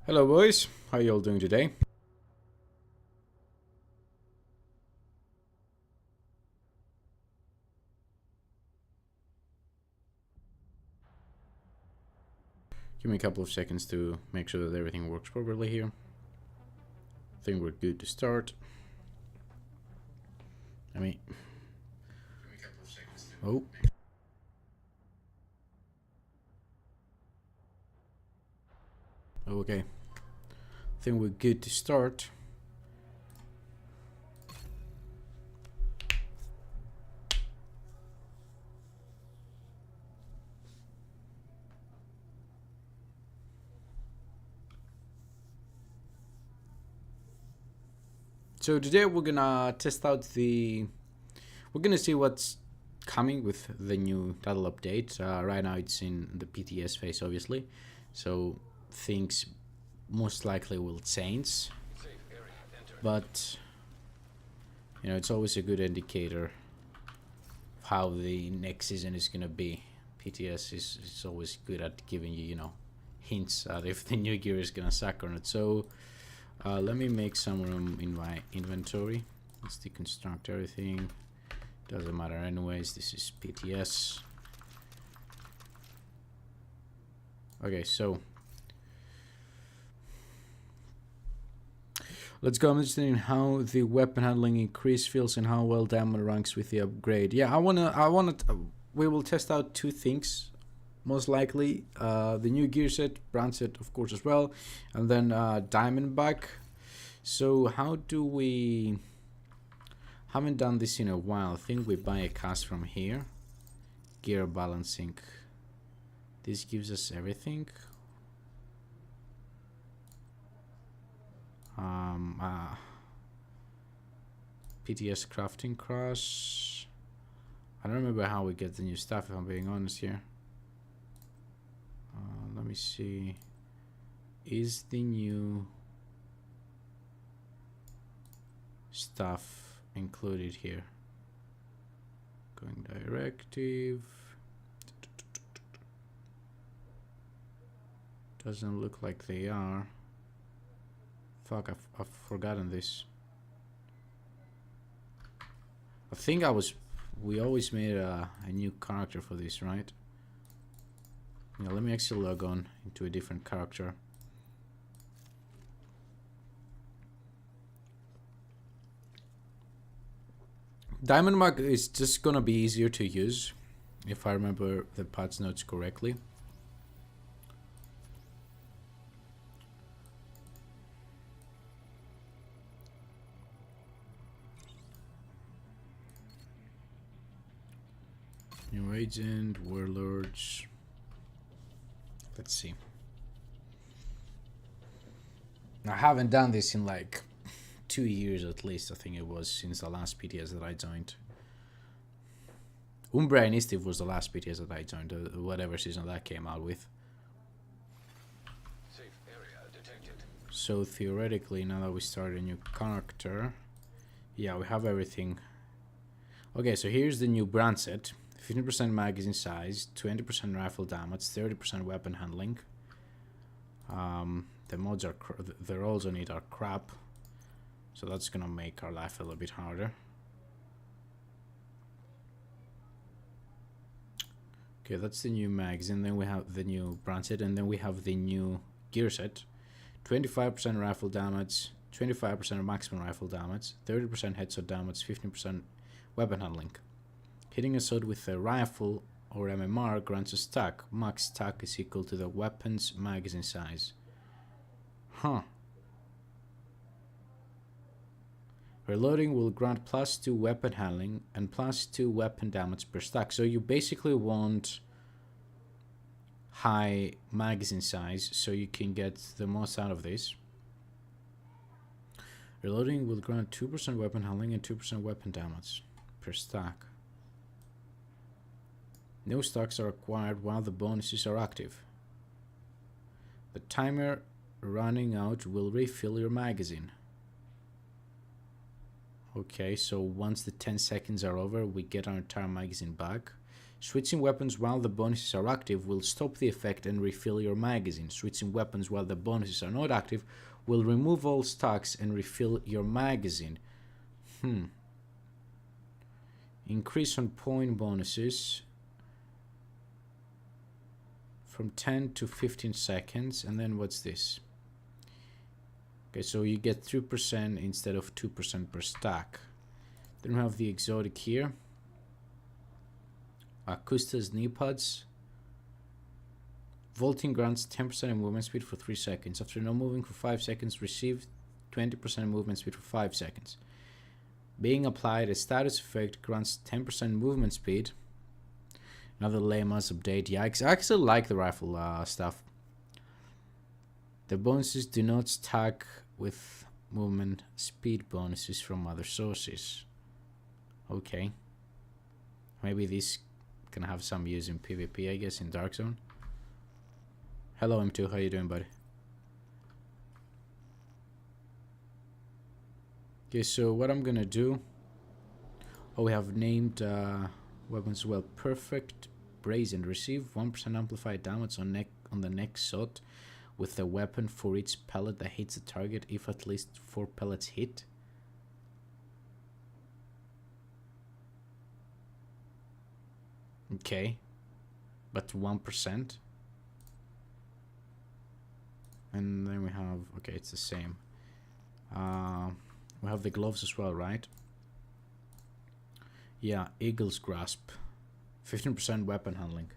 Hello boys, how you all doing today? Give me a couple of seconds to make sure that everything works properly here. I think we're good to start. Oh. Okay. I think we're good to start. So today we're gonna test out we're gonna see what's coming with the new title update. Right now it's in the PTS phase, obviously, so things most likely will change, but you know, it's always a good indicator of how the next season is gonna be. PTS is always good at giving you, hints at if the new gear is gonna suck or not. So let me make some room in my inventory. Let's deconstruct everything. Doesn't matter anyways. This is PTS. Okay, so let's go. I'm interested in how the weapon handling increase feels and how well Diamond ranks with the upgrade. Yeah, we will test out two things. Most likely, the new gear set, brand set, of course, as well, and then Diamondback. So how do we? Haven't done this in a while. I think we buy a cast from here. Gear balancing. This gives us everything. PTS crafting crash. I don't remember how we get the new stuff, if I'm being honest here. Let me see. Is the new stuff included here? Going directive. Doesn't look like they are. Fuck, I've forgotten this. I think we always made a new character for this, right? Yeah, let me actually log on into a different character. Diamondback is just gonna be easier to use, if I remember the patch notes correctly. New agent, warlords. Let's see. I haven't done this in like 2 years at least. I think it was since the last PTS that I joined. Umbra Initiative was the last PTS that I joined, whatever season that came out with. Safe area detected. So theoretically, now that we start a new character, yeah, we have everything. Okay, so here's the new brand set. 15% magazine size, 20% rifle damage, 30% weapon handling. The mods are the rolls on it are crap, so that's gonna make our life a little bit harder. Okay, that's the new magazine. Then we have the new brand set, and then we have the new gear set. 25% rifle damage, 25% Marksman rifle damage, 30% headshot damage, 15% weapon handling. Hitting a sword with a rifle or MMR grants a stack. Max stack is equal to the weapon's magazine size. Huh. Reloading will grant +2 weapon handling and +2 weapon damage per stack. So you basically want high magazine size so you can get the most out of this. Reloading will grant 2% weapon handling and 2% weapon damage per stack. No stacks are acquired while the bonuses are active. The timer running out will refill your magazine. Okay, so once the 10 seconds are over, we get our entire magazine back. Switching weapons while the bonuses are active will stop the effect and refill your magazine. Switching weapons while the bonuses are not active will remove all stocks and refill your magazine. Increase on point bonuses from 10 to 15 seconds. And then what's this? Okay, so you get 3% instead of 2% per stack. Then we have the exotic here. Akusta's knee pads. Vaulting grants 10% in movement speed for 3 seconds. After no moving for 5 seconds, receive 20% movement speed for 5 seconds. Being applied, a status effect grants 10% movement speed. Another lame-ass update. Yeah, I actually like the rifle stuff. The bonuses do not stack with movement speed bonuses from other sources. Okay. Maybe this can have some use in PvP, I guess, in Dark Zone. Hello, M2. How you doing, buddy? Okay, so what I'm gonna do... Oh, we have named weapons well. Perfect Brazen. Receive 1% amplified damage on the next shot with the weapon for each pellet that hits the target if at least 4 pellets hit. Okay, but 1%. And then we have, okay, it's the same. We have the gloves as well, right? Yeah, Eagle's Grasp. 15% weapon handling.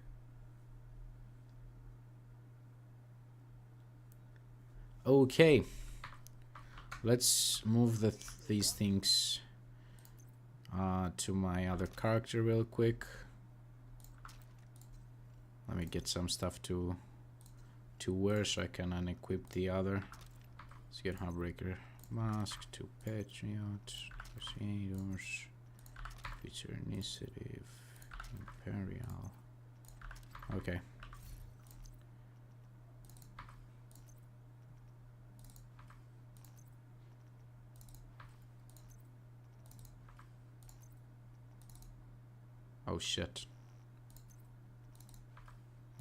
Okay. Let's move these things to my other character real quick. Let me get some stuff to wear so I can unequip the other. Let's get Heartbreaker Mask, 2 Patriots, Crusaders, Feature Initiative, Imperial. Okay. Oh shit.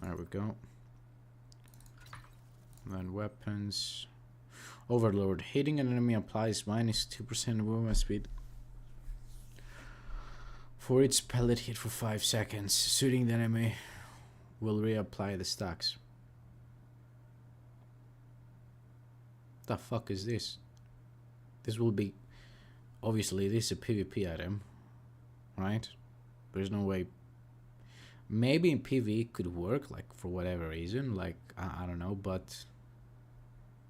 There we go. Then weapons. Overload. Hitting an enemy applies -2% movement speed for each pellet hit for 5 seconds. Shooting the enemy will reapply the stacks. The fuck is this? This will be... Obviously, this is a PvP item, right? There's no way... Maybe in PvE it could work, like, for whatever reason. Like, I don't know, but...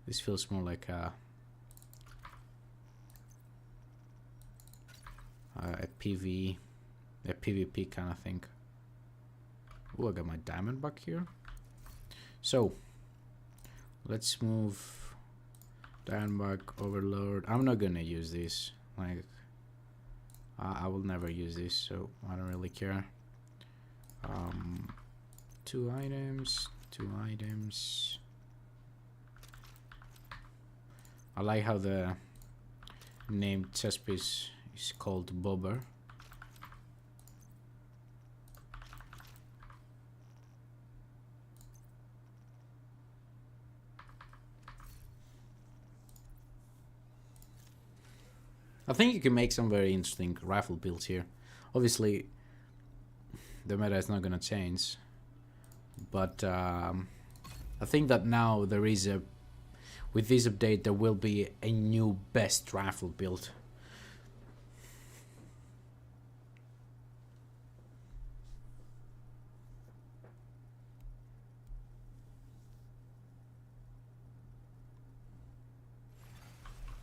This feels more like a PvP kind of thing. Oh, I got my Diamondback here. So, let's move Diamondback, Overload. I'm not gonna use this. Like, I will never use this, so I don't really care. 2 items, 2 items. I like how the named chest piece is called Bobber. I think you can make some very interesting rifle builds here. Obviously, the meta is not gonna change, but I think that now there is a... With this update, there will be a new best rifle build.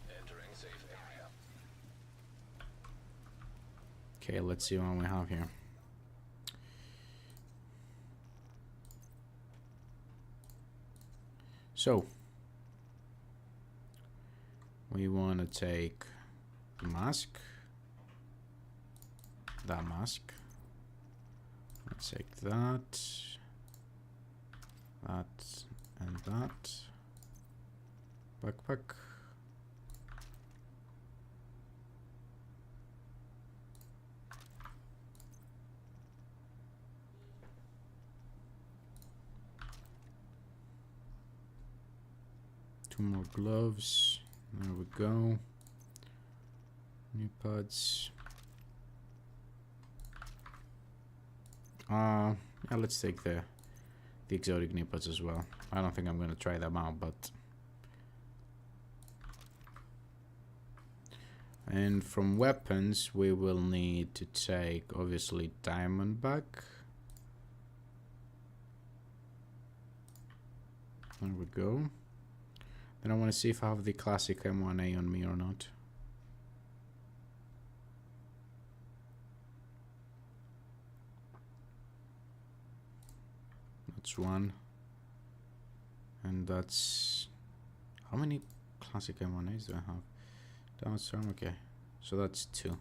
Entering safe area. Okay, let's see what we have here. So, we want to take the mask, that mask. Let's take that, that, and that. Backpack. 2 more gloves. There we go. Knee pads. Yeah, let's take the exotic knee pads as well. I don't think I'm gonna try them out, but. And from weapons, we will need to take obviously Diamondback. There we go. Then I want to see if I have the classic M1A on me or not. That's one. And that's... How many classic M1As do I have? Downstorm, okay. So that's 2.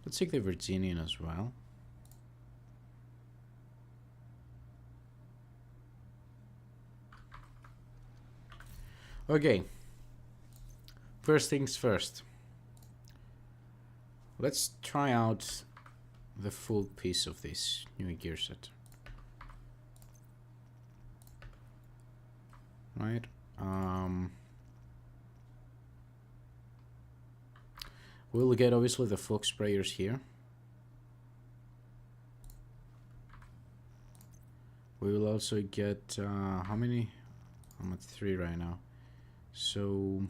Let's take the Virginian as well. Okay. First things first. Let's try out the full piece of this new gear set. Right. We'll get obviously the fog sprayers here. We will also get how many? I'm at 3 right now. So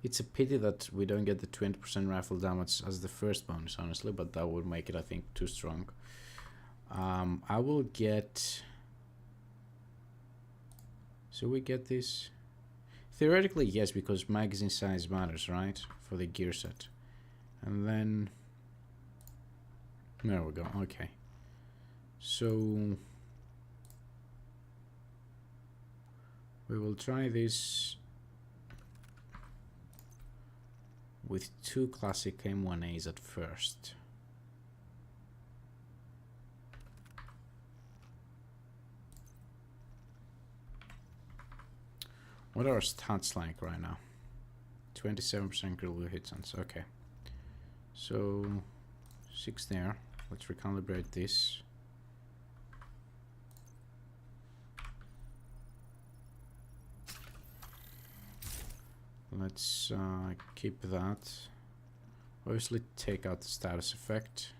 it's a pity that we don't get the 20% rifle damage as the first bonus, honestly, but that would make it, I think, too strong. I will get... So we get this... Theoretically, yes, because magazine size matters, right? For the gear set. And then... There we go, okay. So... We will try this... with 2 classic M1As at first. What are our stats like right now? 27% critical hit chance, okay. So 6 there. Let's recalibrate this. Let's keep that. Obviously take out the status effect.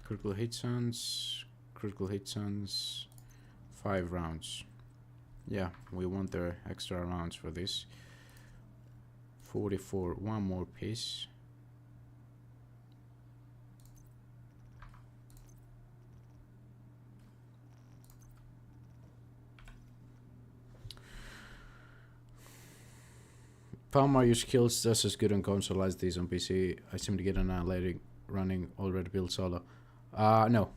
Critical hit chance, 5 rounds. Yeah, we want the extra rounds for this. 44, 1 more piece. Palm are your skills just as good on console as these on PC. I seem to get annihilating running already built solo. No.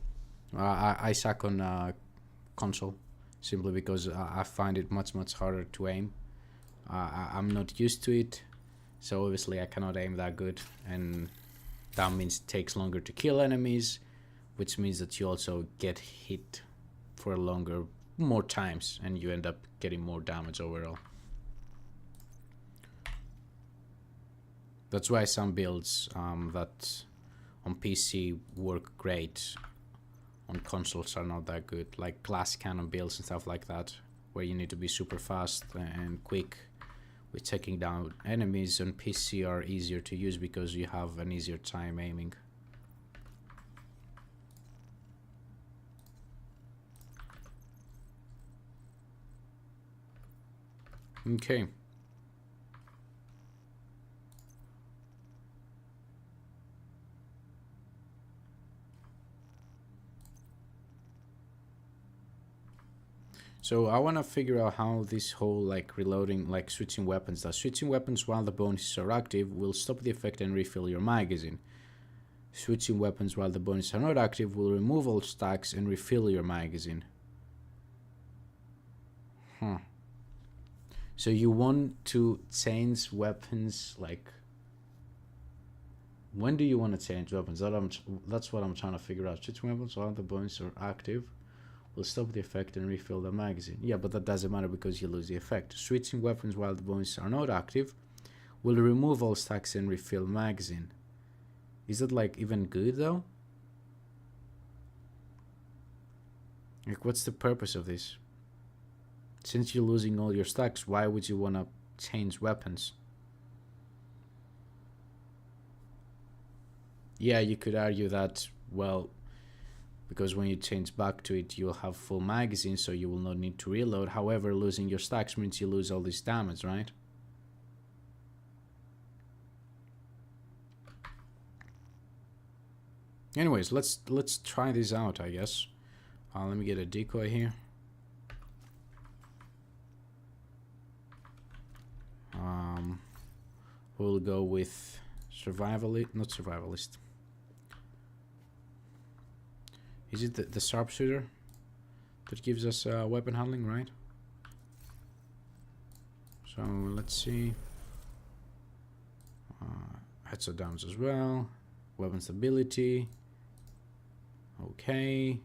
I suck on console simply because I find it much harder to aim. I'm not used to it, so obviously I cannot aim that good, and that means it takes longer to kill enemies, which means that you also get hit for more times, and you end up getting more damage overall. That's why some builds that on PC work great on consoles are not that good, like glass cannon builds and stuff like that, where you need to be super fast and quick with taking down enemies. On PC are easier to use because you have an easier time aiming. Okay. So I want to figure out how this whole like reloading, like switching weapons does. Switching weapons while the bonuses are active will stop the effect and refill your magazine. Switching weapons while the bonuses are not active will remove all stacks and refill your magazine. So you want to change weapons like When do you want to change weapons? That's what I'm trying to figure out. Switching weapons while the bonus are active will stop the effect and refill the magazine. Yeah, but that doesn't matter because you lose the effect. Switching weapons while the bonuses are not active will remove all stacks and refill magazine. Is that like even good though? Like, what's the purpose of this? Since you're losing all your stacks, why would you want to change weapons? Yeah, you could argue that, well, because when you change back to it, you'll have full magazine, so you will not need to reload. However, losing your stacks means you lose all this damage, right? Anyways, let's try this out, I guess. Let me get a decoy here. We'll go with survivalist, not survivalist. Is it the sharpshooter that gives us weapon handling, right? So let's see. Headshot damage as well. Weapon stability. Okay.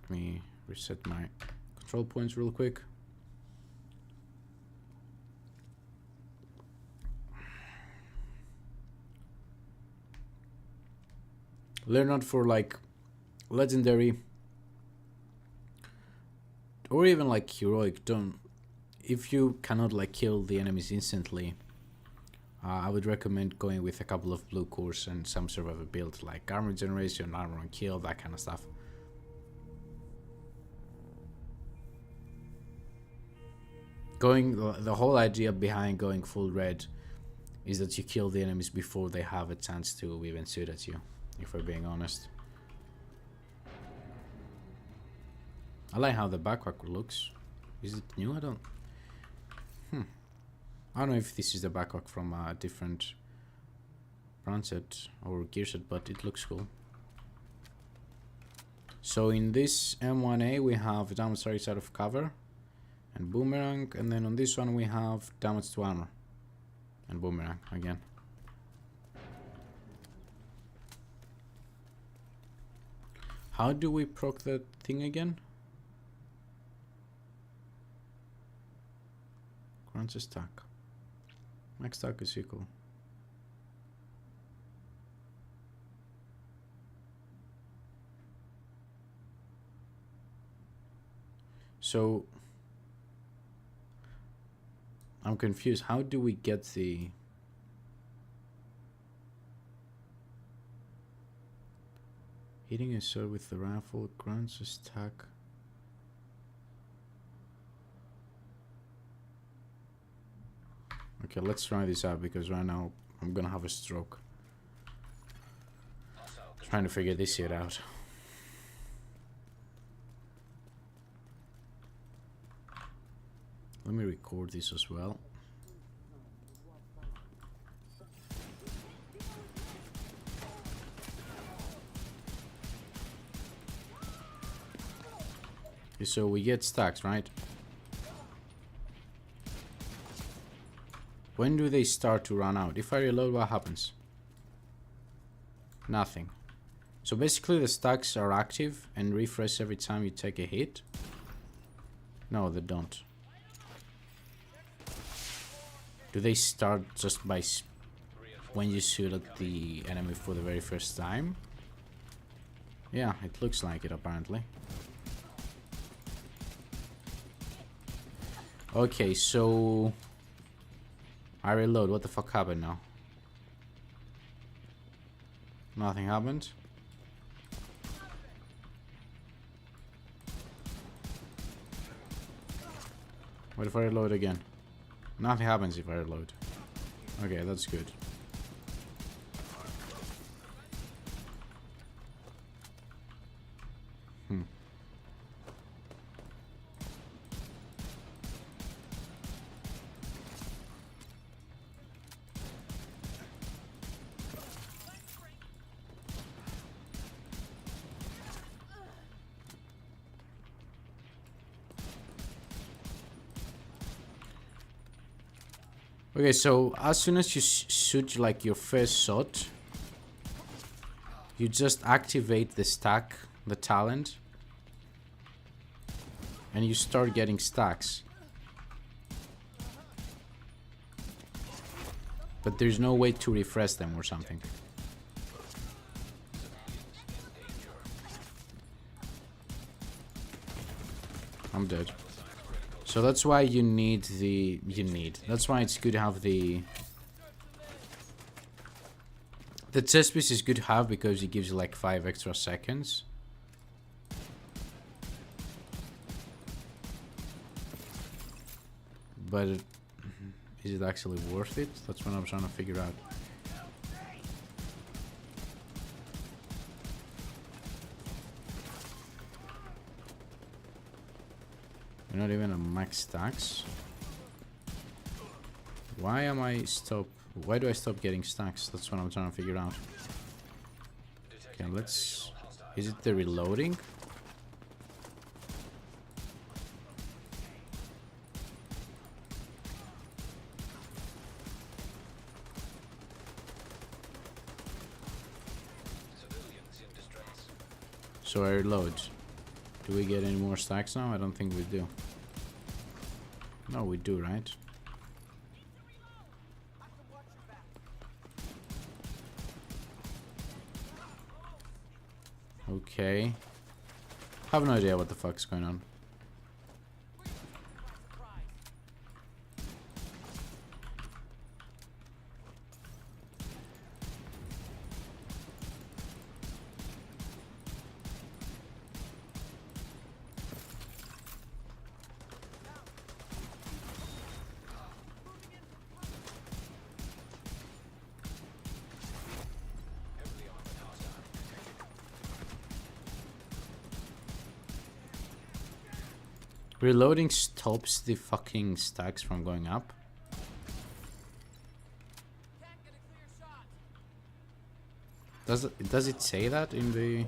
Let me reset my control points real quick. Learn out for like legendary or even like heroic. Don't, if you cannot like kill the enemies instantly, I would recommend going with a couple of blue cores and some sort of a build like armor generation, armor on kill, that kind of stuff. Going, the whole idea behind going full red is that you kill the enemies before they have a chance to even shoot at you, if we're being honest. I like how the backpack looks. Is it new? I don't know if this is the backpack from a different brand set or gear set, but it looks cool. So in this M1A we have damage targets out of cover and boomerang, and then on this one we have damage to armor and boomerang again. How do we proc that thing again? Grants a stack. Max stack is equal. So I'm confused. How do we get the hitting a sword with the rifle grants a stack? Okay, let's try this out because right now I'm gonna have a stroke trying to figure this shit out. Let me record this as well. So we get stacks, right? When do they start to run out? If I reload, what happens? Nothing. So basically the stacks are active and refresh every time you take a hit? No, they don't. Do they start just by when you shoot at the enemy for the very first time? Yeah, it looks like it apparently. Okay, so I reload. What the fuck happened now? Nothing happened. What if I reload again? Nothing happens if I reload. Okay, that's good. Okay, so as soon as you shoot like your first shot, you just activate the stack, the talent, and you start getting stacks. But there's no way to refresh them or something. I'm dead. So that's why you need the... That's why it's good to have the... The chest piece is good to have because it gives you like 5 extra seconds. But is it actually worth it? That's what I'm trying to figure out. You're not even a max stacks. Why am I stop? Why do I stop getting stacks? That's what I'm trying to figure out. Okay, let's... Is it the reloading? So I reload. Do we get any more stacks now? I don't think we do. No, we do, right? Okay. I have no idea what the fuck's going on. Reloading stops the fucking stacks from going up. Does it say that in the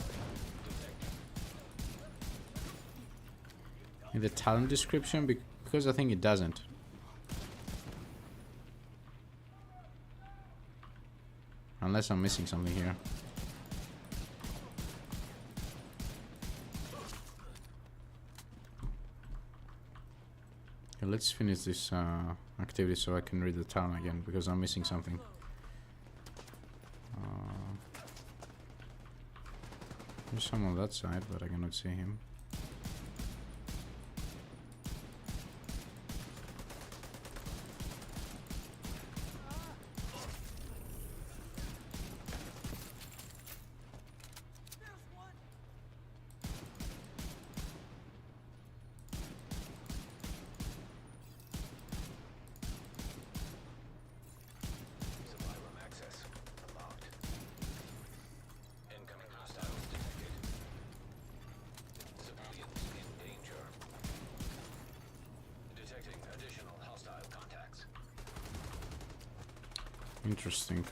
talent description? Because I think it doesn't. Unless I'm missing something here. Okay, let's finish this activity so I can read the town again, because I'm missing something. There's someone on that side, but I cannot see him. Interesting.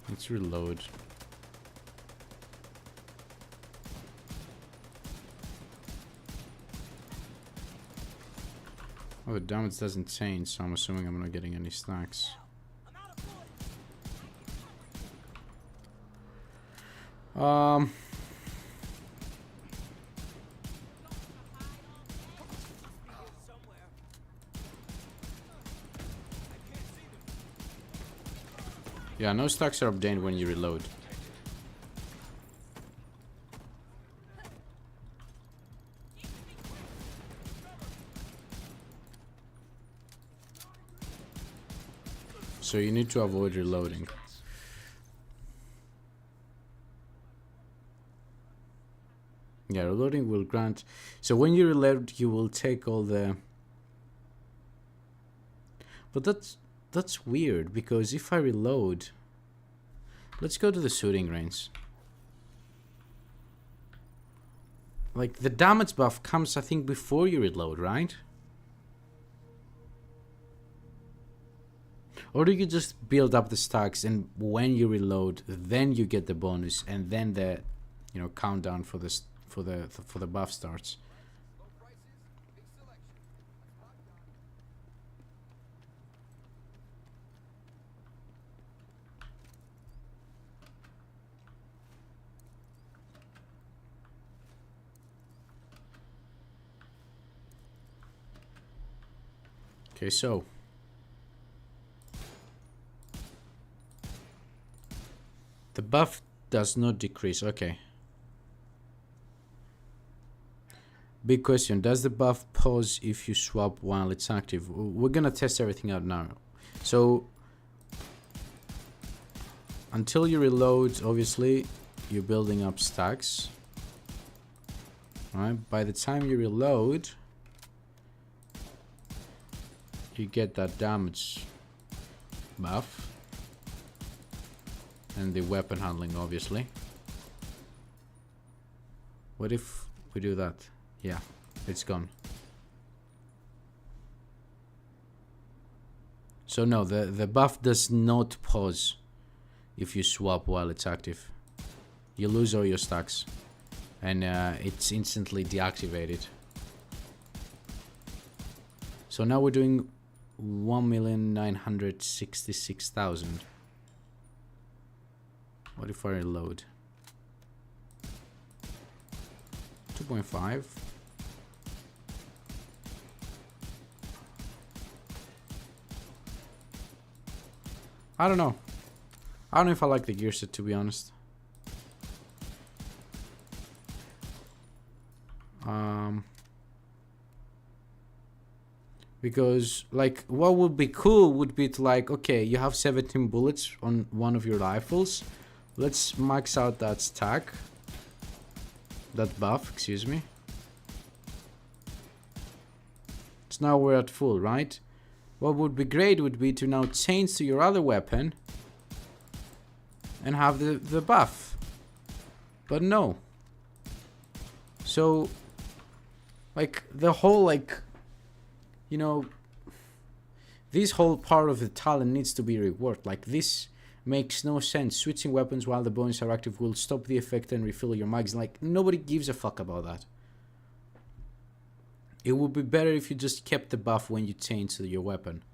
Let's reload. Oh, the damage doesn't change, so I'm assuming I'm not getting any stacks. Yeah, no stacks are obtained when you reload. So you need to avoid reloading. Yeah, reloading will grant... So when you reload, you will take all the... But that's weird, because if I reload... Let's go to the shooting range. Like, the damage buff comes, I think, before you reload, right? Or do you just build up the stacks, and when you reload, then you get the bonus, and then the, you know, countdown for the buff starts? Okay, so the buff does not decrease. Okay. Big question, does the buff pause if you swap while it's active? We're gonna test everything out now. So until you reload, obviously you're building up stacks. Alright, by the time you reload, you get that damage buff and the weapon handling, obviously. What if we do that? Yeah, it's gone. So no, the buff does not pause if you swap while it's active. You lose all your stacks and it's instantly deactivated. So now we're doing 1,966,000. What if I reload? 2.5. I don't know. I don't know if I like the gear set, to be honest. Because like what would be cool would be to like, okay, you have 17 bullets on one of your rifles. Let's max out that stack. That buff, excuse me. So now we're at full, right? What would be great would be to now change to your other weapon and have the buff. But no. So like the whole like, you know, this whole part of the talent needs to be reworked. Like this makes no sense. Switching weapons while the bonuses are active will stop the effect and refill your mags. Like nobody gives a fuck about that. It would be better if you just kept the buff when you change to your weapon.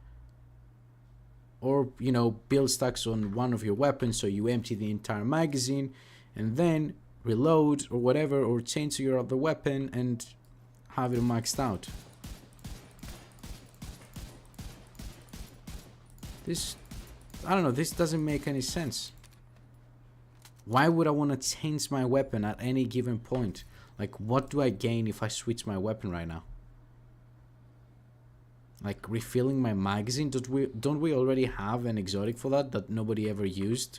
Or, you know, build stacks on one of your weapons so you empty the entire magazine and then reload or whatever, or change to your other weapon and have it maxed out. This, I don't know, this doesn't make any sense. Why would I want to change my weapon at any given point? Like, what do I gain if I switch my weapon right now? Like refilling my magazine? Don't we already have an exotic for that nobody ever used?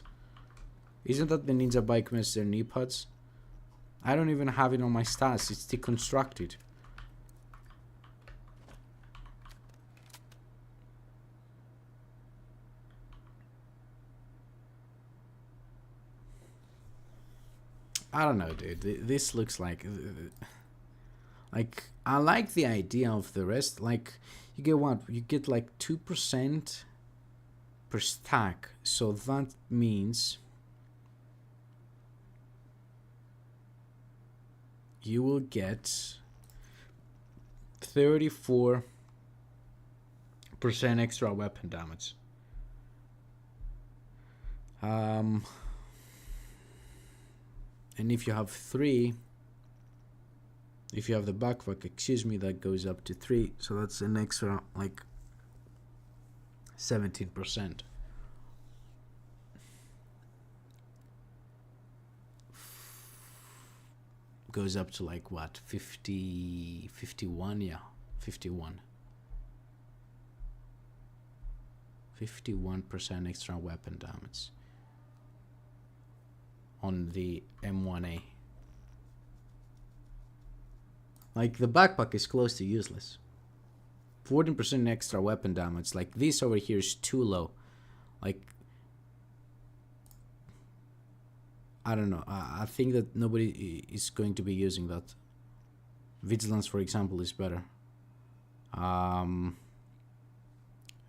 Isn't that the Ninja Bike Master knee pads? I don't even have it on my stats. It's deconstructed. I don't know, dude. This looks like I like the idea of the rest. Like you get what? You get like 2% per stack. So that means you will get 34% extra weapon damage. And if you have 3, if you have the backpack, excuse me, that goes up to 3. So that's an extra like 17%. Goes up to like what, 50, 51? Yeah, 51. 51% extra weapon damage on the M1A. Like the backpack is close to useless. 14% extra weapon damage. Like this over here is too low. Like I don't know. I think that nobody is going to be using that. Vigilance, for example, is better. The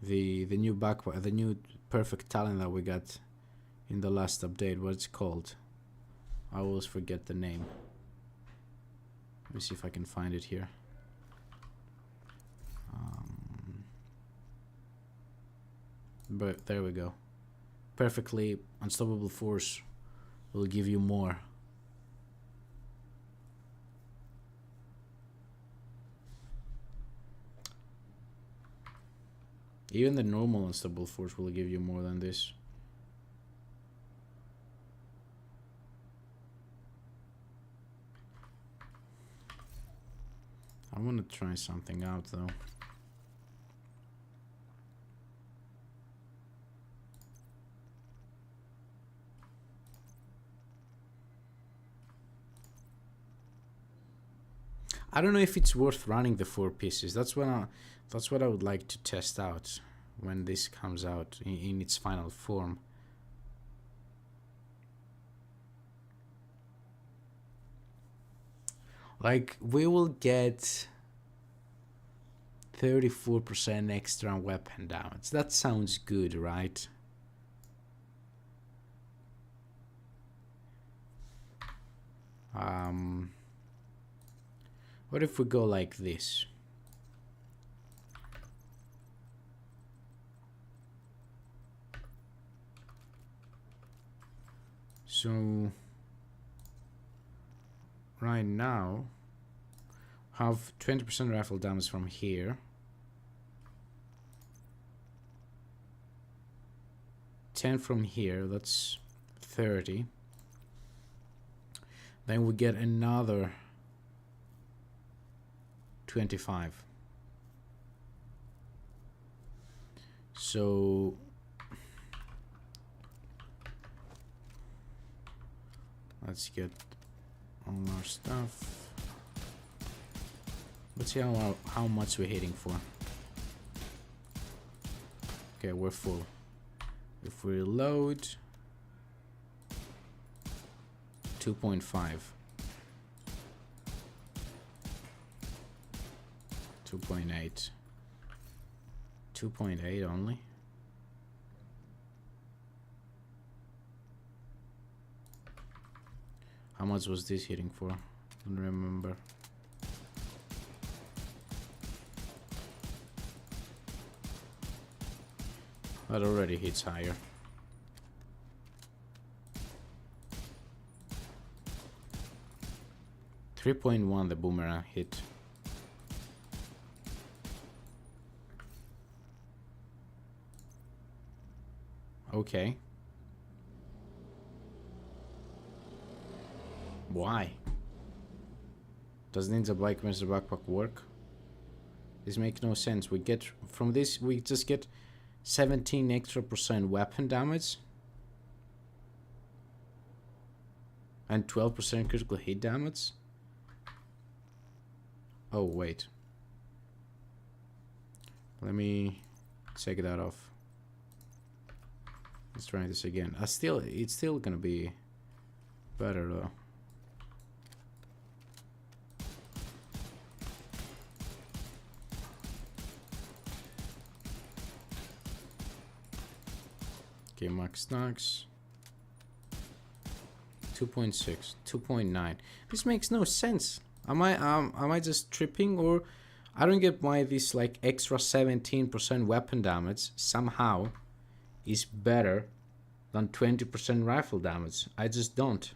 new backpack, the new perfect talent that we got in the last update. What's it called? I always forget the name. Let me see if I can find it here. But there we go. Perfectly unstoppable force will give you more. Even the normal unstable force will give you more than this. I want to try something out though. I don't know if it's worth running the 4 pieces. That's what I would like to test out when this comes out in its final form. Like, we will get 34% extra weapon damage. That sounds good, right? What if we go like this? So right now have 20% rifle damage from here, 10 from here, that's 30. Then we get another 25. So let's get all our stuff. Let's see how much we're hitting for. Okay, we're full. If we reload, 2.5. 2.8. 2.8 only. How much was this hitting for? I don't remember. That already hits higher. .1 the boomerang hit. Okay. Why? Does Ninja Bike Mr. Backpack work? This makes no sense. We get from this, we just get 17% extra weapon damage and 12% critical hit damage. Oh wait, let me take that off. Let's try this again. It's still gonna be better though. Okay, max stocks 2.6, 2.9. This makes no sense. Am I just tripping, or I don't get why this like extra 17% weapon damage somehow is better than 20% rifle damage. I just don't.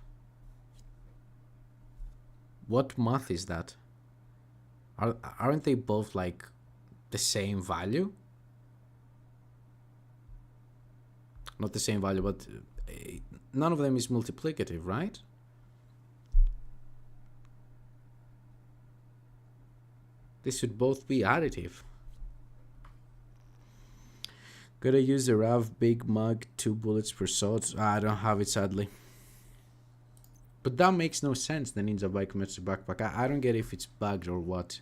What math is that? Aren't they both like the same value? Not the same value, but none of them is multiplicative, right? This should both be additive. Gotta use the RAV Big Mug, 2 bullets per shot. I don't have it, sadly. But that makes no sense, the Ninja Bike Metsu Backpack. I don't get if it's bugged or what.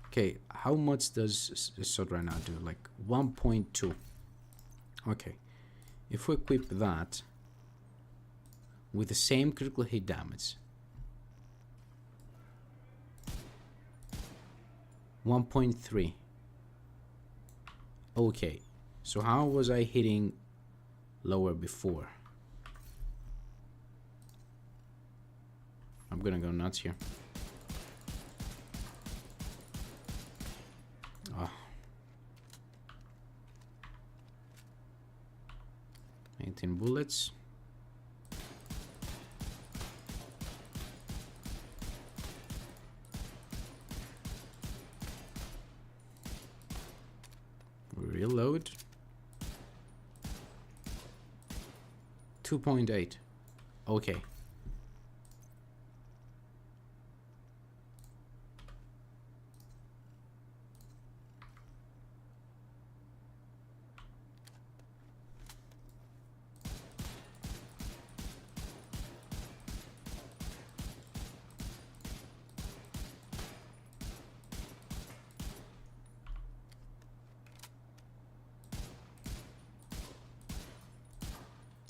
Okay, how much does this shot right now do? Like 1.2. Okay, if we equip that with the same critical hit damage, 1.3. Okay, so how was I hitting lower before? I'm gonna go nuts here. Oh. 18 bullets. 2.8. Okay.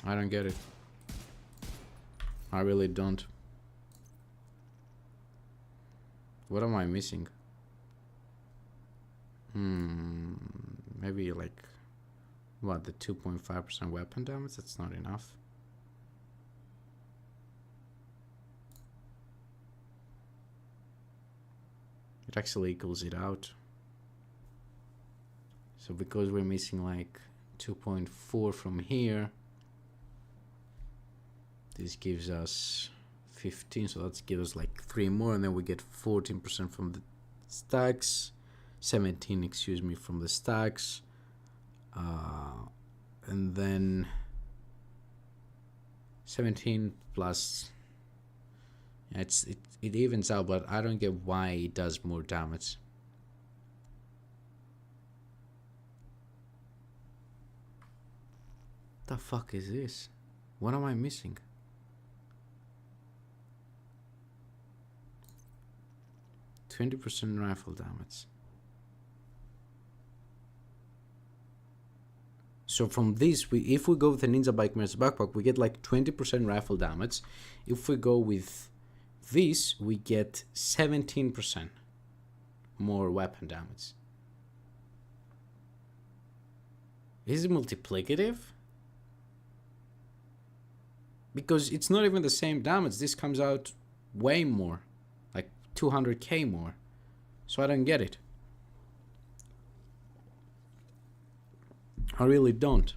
I don't get it. I really don't. What am I missing? Maybe like, what, the 2.5% weapon damage? That's not enough. It actually equals it out. So because we're missing like 2.4 from here, this gives us 15, so that's gives us like 3 more, and then we get 14% from the stacks, 17, excuse me, from the stacks, and then 17 plus, yeah, it evens out, but I don't get why it does more damage. The fuck is this? What am I missing? %, rifle damage. So from this, if we go with the Ninja Bike Mirror's backpack, we get like 20% rifle damage. If we go with this, we get 17% more weapon damage. Is it multiplicative? Because it's not even the same damage. This comes out way more, like 200k more. So I don't get it. I really don't.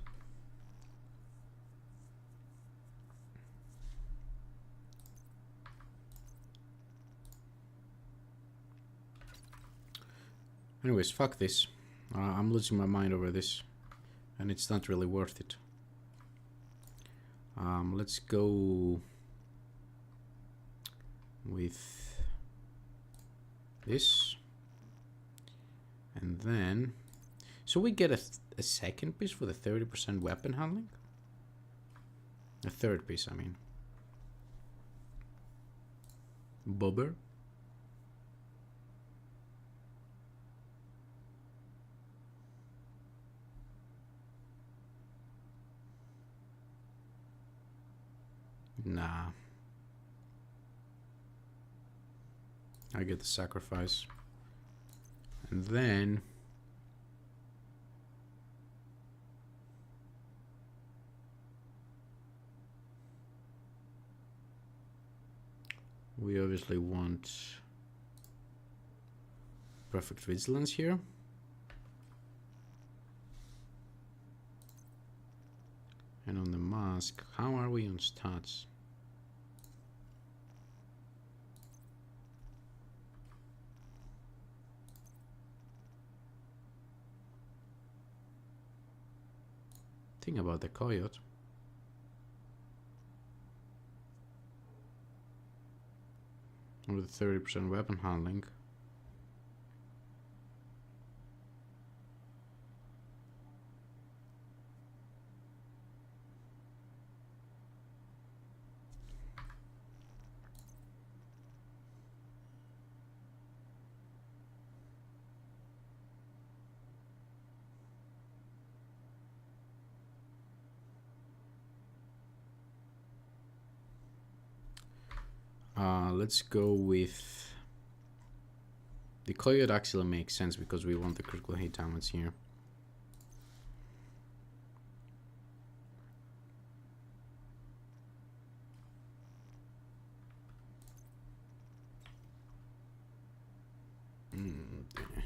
Anyways, fuck this. I'm losing my mind over this, and it's not really worth it. Let's go with this, and then so we get a second piece for the 30% weapon handling. A third piece, I mean. Bobber. Nah. I get the sacrifice. And then we obviously want perfect vigilance here. And on the mask, how are we on stats? Think about the coyote. With 30% weapon handling. Let's go with the coyote. Actually makes sense because we want the critical hit damage here.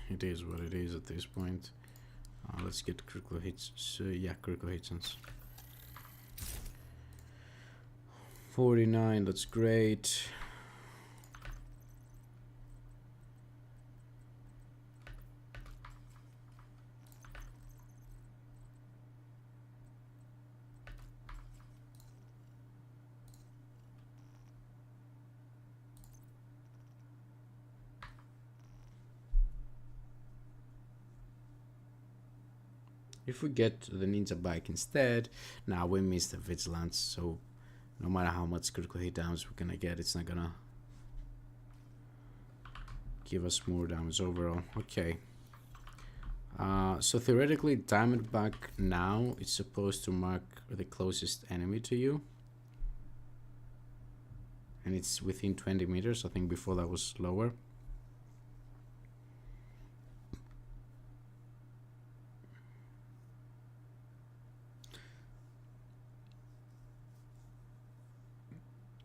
It is what it is at this point. Let's get critical hits. So yeah, critical hit chance. 49, that's great. If we get the ninja bike instead, now we missed the vigilance, so no matter how much critical hit damage we're gonna get, it's not gonna give us more damage overall. Okay. So theoretically, Diamondback now is supposed to mark the closest enemy to you. And it's within 20 meters. I think before that was lower.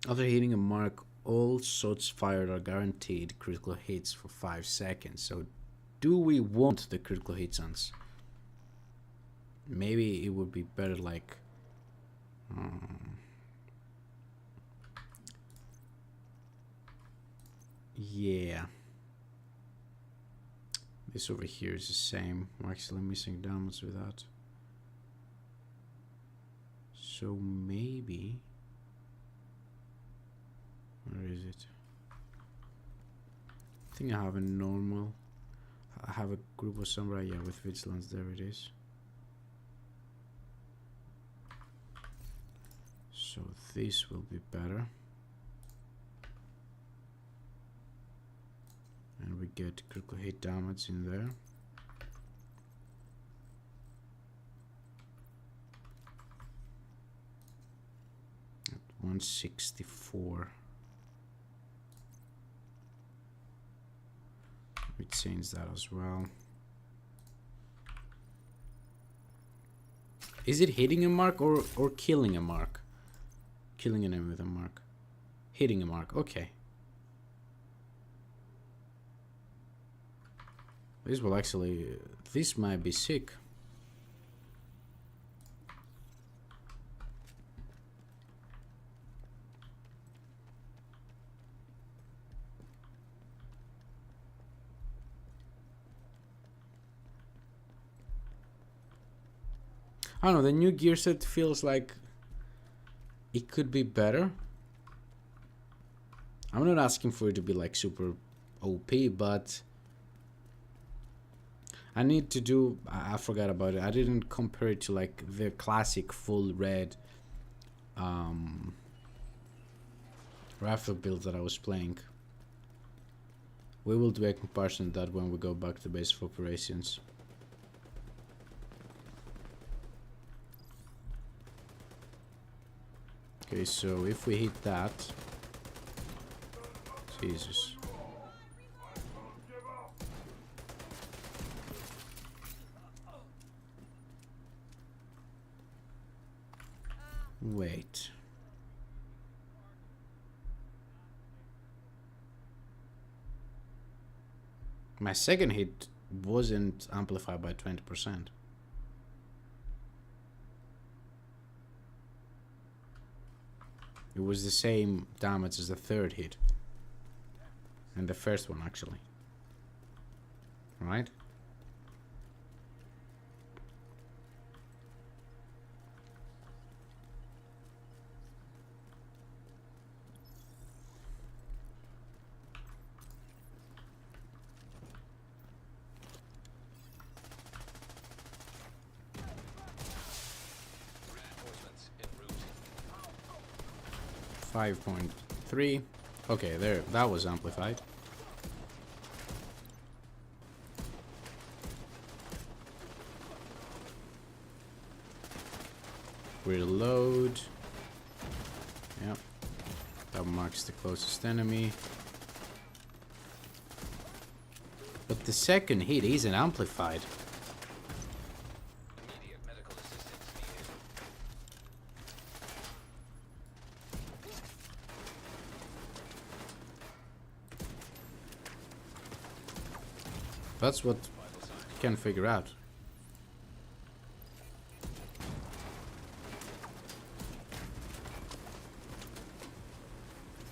After hitting a mark, all shots fired are guaranteed critical hits for 5 seconds. So do we want the critical hit chance? Maybe it would be better like yeah, this over here is the same. We're actually missing damage with that, so maybe, where is it? I think I have a normal, I have a group of samurai, yeah, with vigilance. There it is. So this will be better. And we get critical hit damage in there. At 164. We change that as well. Is it hitting a mark or killing a mark? Killing an enemy with a mark. Hitting a mark, okay. This will actually, this might be sick. I don't know, the new gear set feels like it could be better. I'm not asking for it to be like super OP, but I need to do, I forgot about it. I didn't compare it to like the classic full red rifle build that I was playing. We will do a comparison of that when we go back to base of operations. Okay, so if we hit that, Jesus. Wait. My second hit wasn't amplified by 20%. It was the same damage as the third hit. And the first one, actually. Right? Reinforcements en route. 5.3. Okay, there, that was amplified. Reload. Yep. That marks the closest enemy. But the second hit isn't amplified. Immediate medical assistance needed. That's what Vital signs. I can't figure out.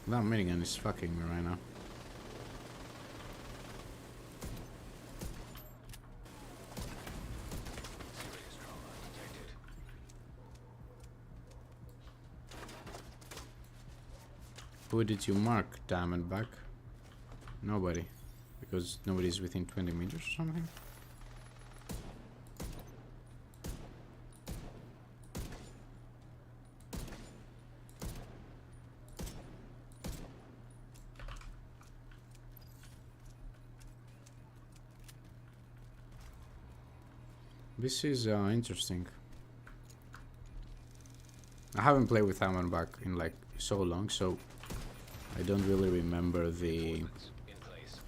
That minigun is fucking me right now. Serious trauma detected. Who did you mark, Diamondback? Nobody. Because nobody's within 20 meters or something? This is interesting. I haven't played with Diamondback in like so long, so I don't really remember the. Ordnance in place.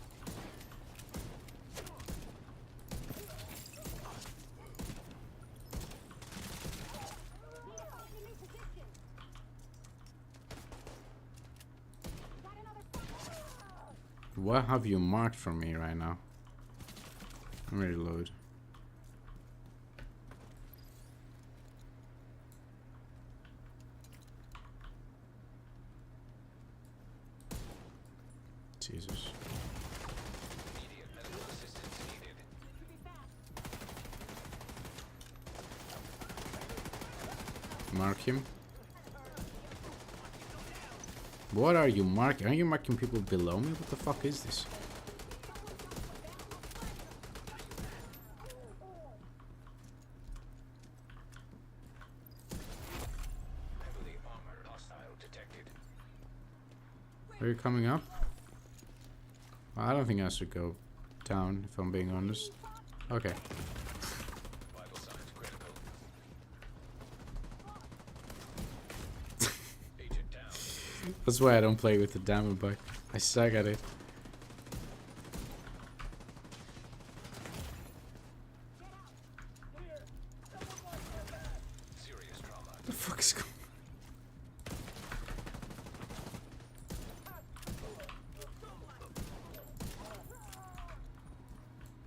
What have you marked for me right now? Let me reload. Jesus. Immediate medical assistance needed. Mark him. What are you marking? Are you marking people below me? What the fuck is this? Heavily armored hostile detected. Are you coming up? I don't think I should go down, if I'm being honest. Okay. Vital signs critical. Agent down. That's why I don't play with the Diamondback. I suck at it. Serious trauma. What the fuck is going on?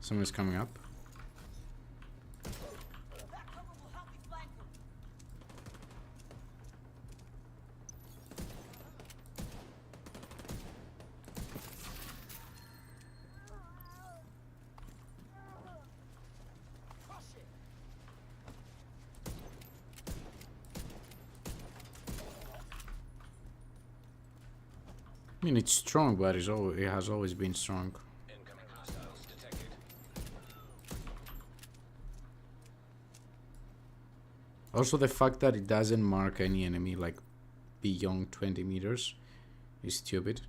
Someone's coming up. I mean, it's strong, but it has always been strong. Incoming hostiles detected. Also, the fact that it doesn't mark any enemy like beyond 20 meters is stupid.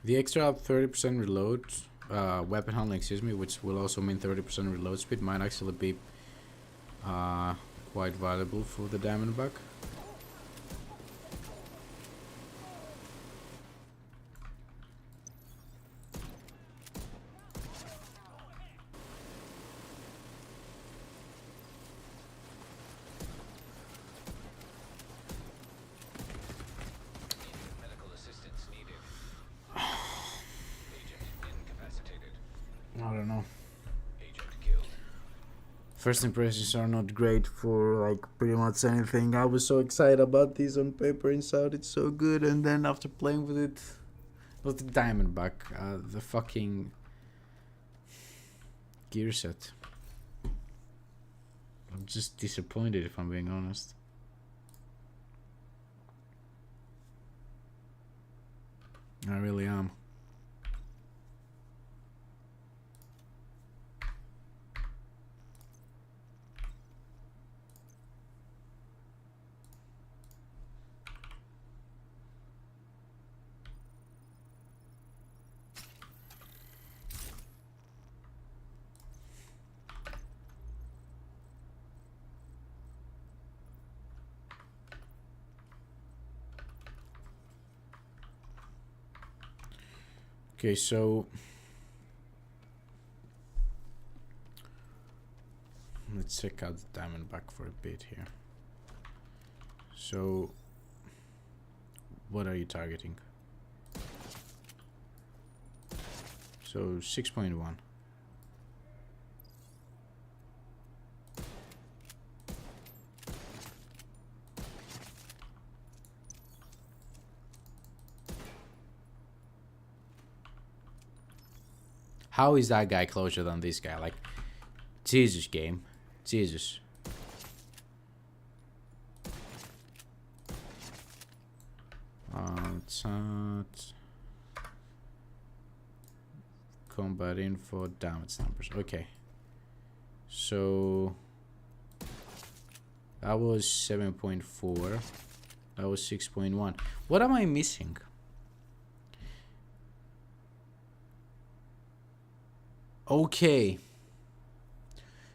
The extra 30% reload, weapon handling, excuse me, which will also mean 30% reload speed, might actually be quite valuable for the Diamondback. Immediate medical assistance needed. Agent incapacitated. I don't know. Agent killed. First impressions are not great for like pretty much anything. I was so excited about this on paper and sounded so good, and then after playing with it, with the Diamondback, the fucking gear set. I'm just disappointed if I'm being honest. I really am. Okay, so let's check out the Diamondback for a bit here. So, what are you targeting? So 6.1. How is that guy closer than this guy? Like, Jesus, game. Jesus. It's combat info, damage numbers. Okay. So that was 7.4. That was 6.1. What am I missing? Okay.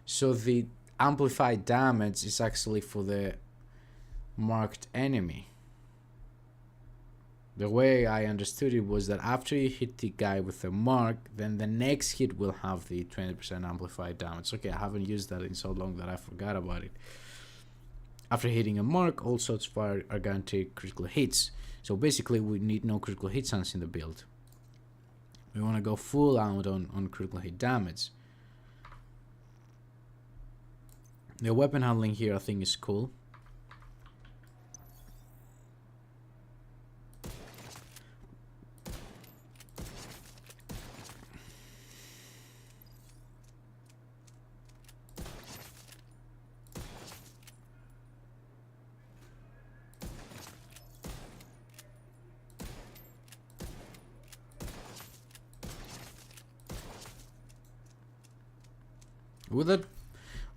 So the amplified damage is actually for the marked enemy. The way I understood it was that after you hit the guy with the mark, then the next hit will have the 20% amplified damage. Okay, I haven't used that in so long that I forgot about it. After hitting a mark, all shots fired are guaranteed critical hits. So basically we need no critical hit chance in the build. We want to go full out on critical hit damage. The weapon handling here I think is cool.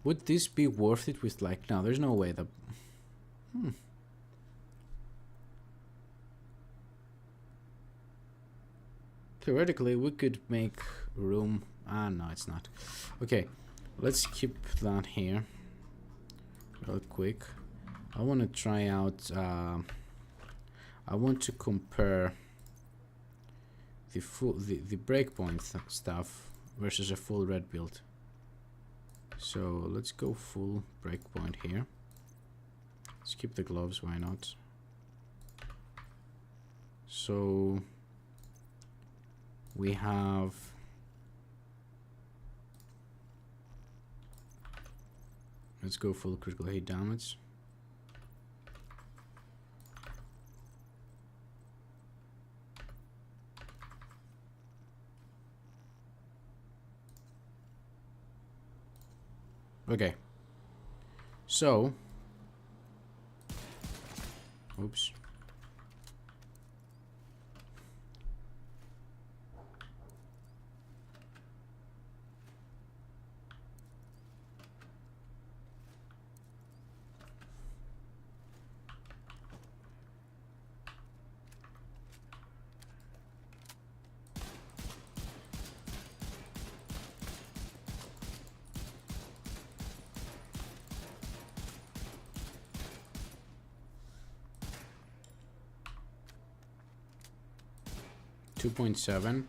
Would this be worth it with like, no, there's no way that theoretically we could make room. No, it's not. Okay, let's keep that here real quick. I want to try out I want to compare the breakpoint stuff versus a full red build. So let's go full breakpoint here. Let's keep the gloves, why not? So we have let's go full critical hit damage. Okay, so oops. .7.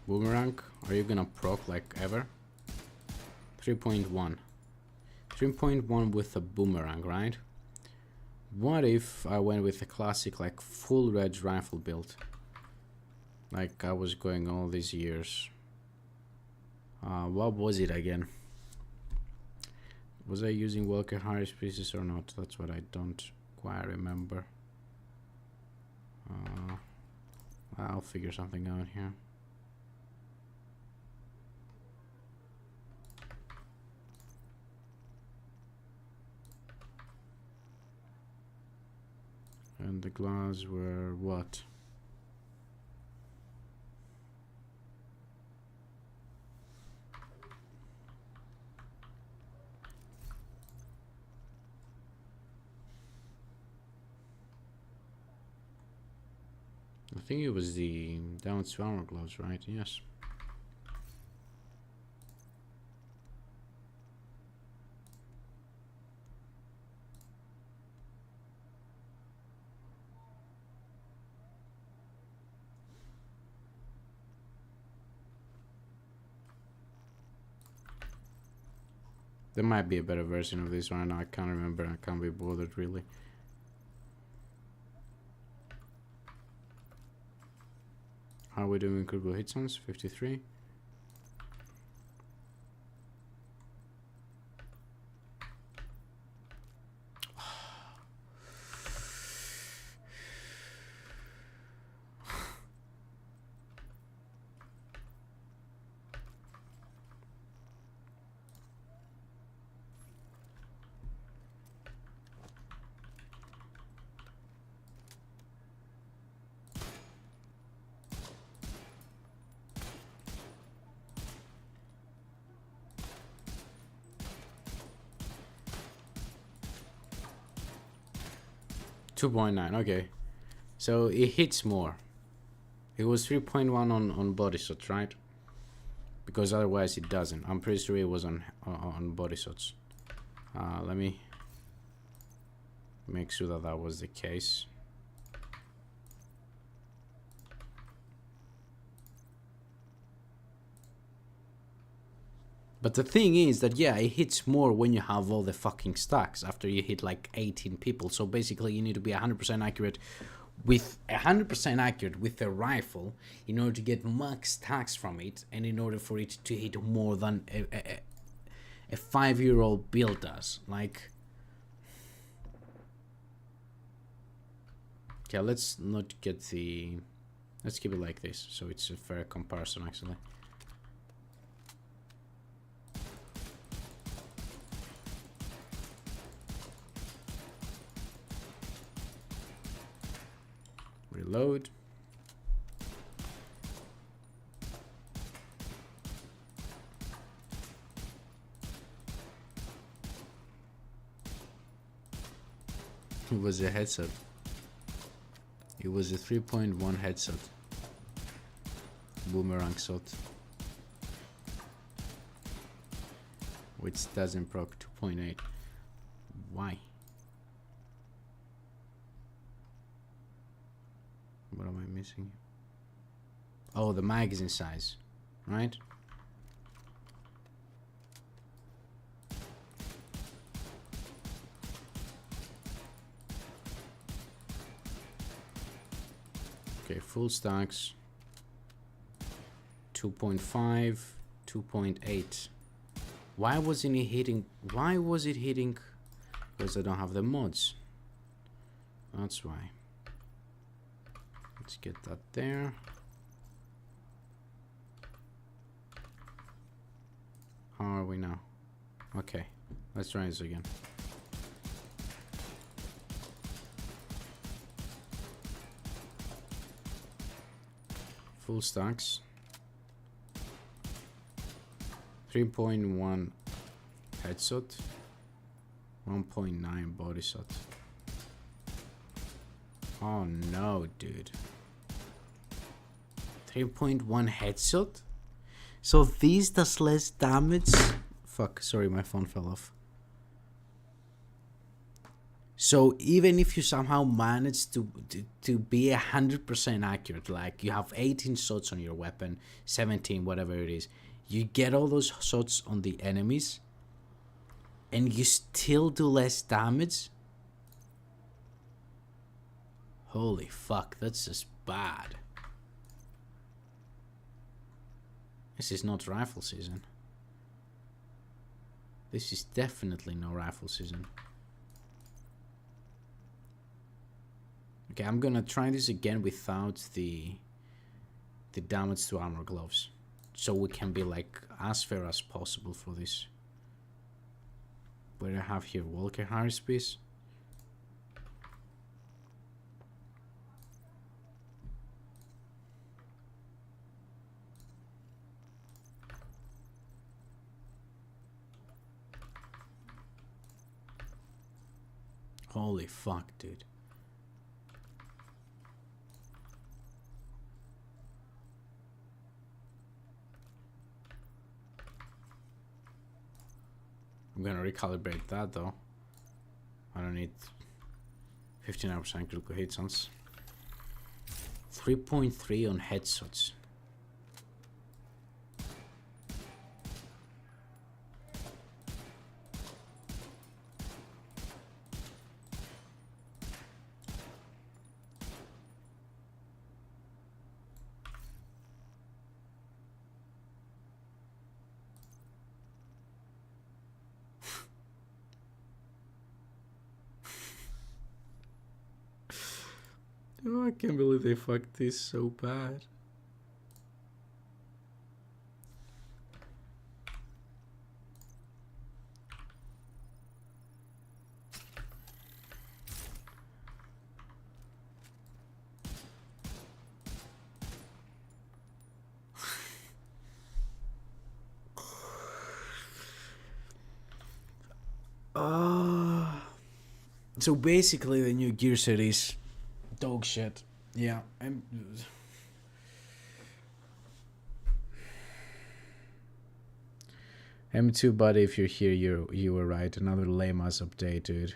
Boomerang, are you gonna proc like ever? 3.1. 3.1 with a boomerang, right? What if I went with a classic like full red rifle build? Like I was going all these years. What was it again? Was I using Walker Harris pieces or not? That's what I don't quite remember. I'll figure something out here. And the gloves were what? I think it was the down to armor gloves, right? Yes. There might be a better version of this right now. I can't remember. I can't be bothered really. How are we doing critical hit chance? 53. 2.9, okay. So it hits more. It was 3.1 on body shots, right? Because otherwise it doesn't. I'm pretty sure it was on body shots. Let me make sure that that was the case. But the thing is that, yeah, it hits more when you have all the fucking stacks after you hit like 18 people. So basically you need to be 100% accurate with the rifle in order to get max stacks from it, and in order for it to hit more than a 5-year-old build does. Like, okay, let's not get the... Let's keep it like this, so it's a fair comparison, actually. Reload. It was a headset. It was a 3.1 headset. Boomerang shot. Which doesn't proc 2.8. Why? What am I missing? Oh, the magazine size, right? Okay, full stacks. 2.5, 2.8. Why wasn't it hitting? Why was it hitting? Because I don't have the mods. That's why. Let's get that there. How are we now? Okay, let's try this again. Full stacks. 3.1 headshot. 1.9 body shot. Oh no, dude. 3.1 headshot? So this does less damage? Fuck, sorry, my phone fell off. So even if you somehow manage to be 100% accurate, like you have 18 shots on your weapon, 17, whatever it is, you get all those shots on the enemies, and you still do less damage? Holy fuck, that's just bad. This is not rifle season. This is definitely no rifle season. Okay, I'm gonna try this again without the damage to armor gloves, so we can be like as fair as possible for this. What do I have here? Walker Harris piece. Holy fuck, dude. I'm gonna recalibrate that though. I don't need 59% critical hit chance. 3.3 on headshots. Oh, I can't believe they fucked this so bad. So basically, the new gear set is dog shit. Yeah, M2 buddy, if you're here, you were right. Another lame ass update, dude.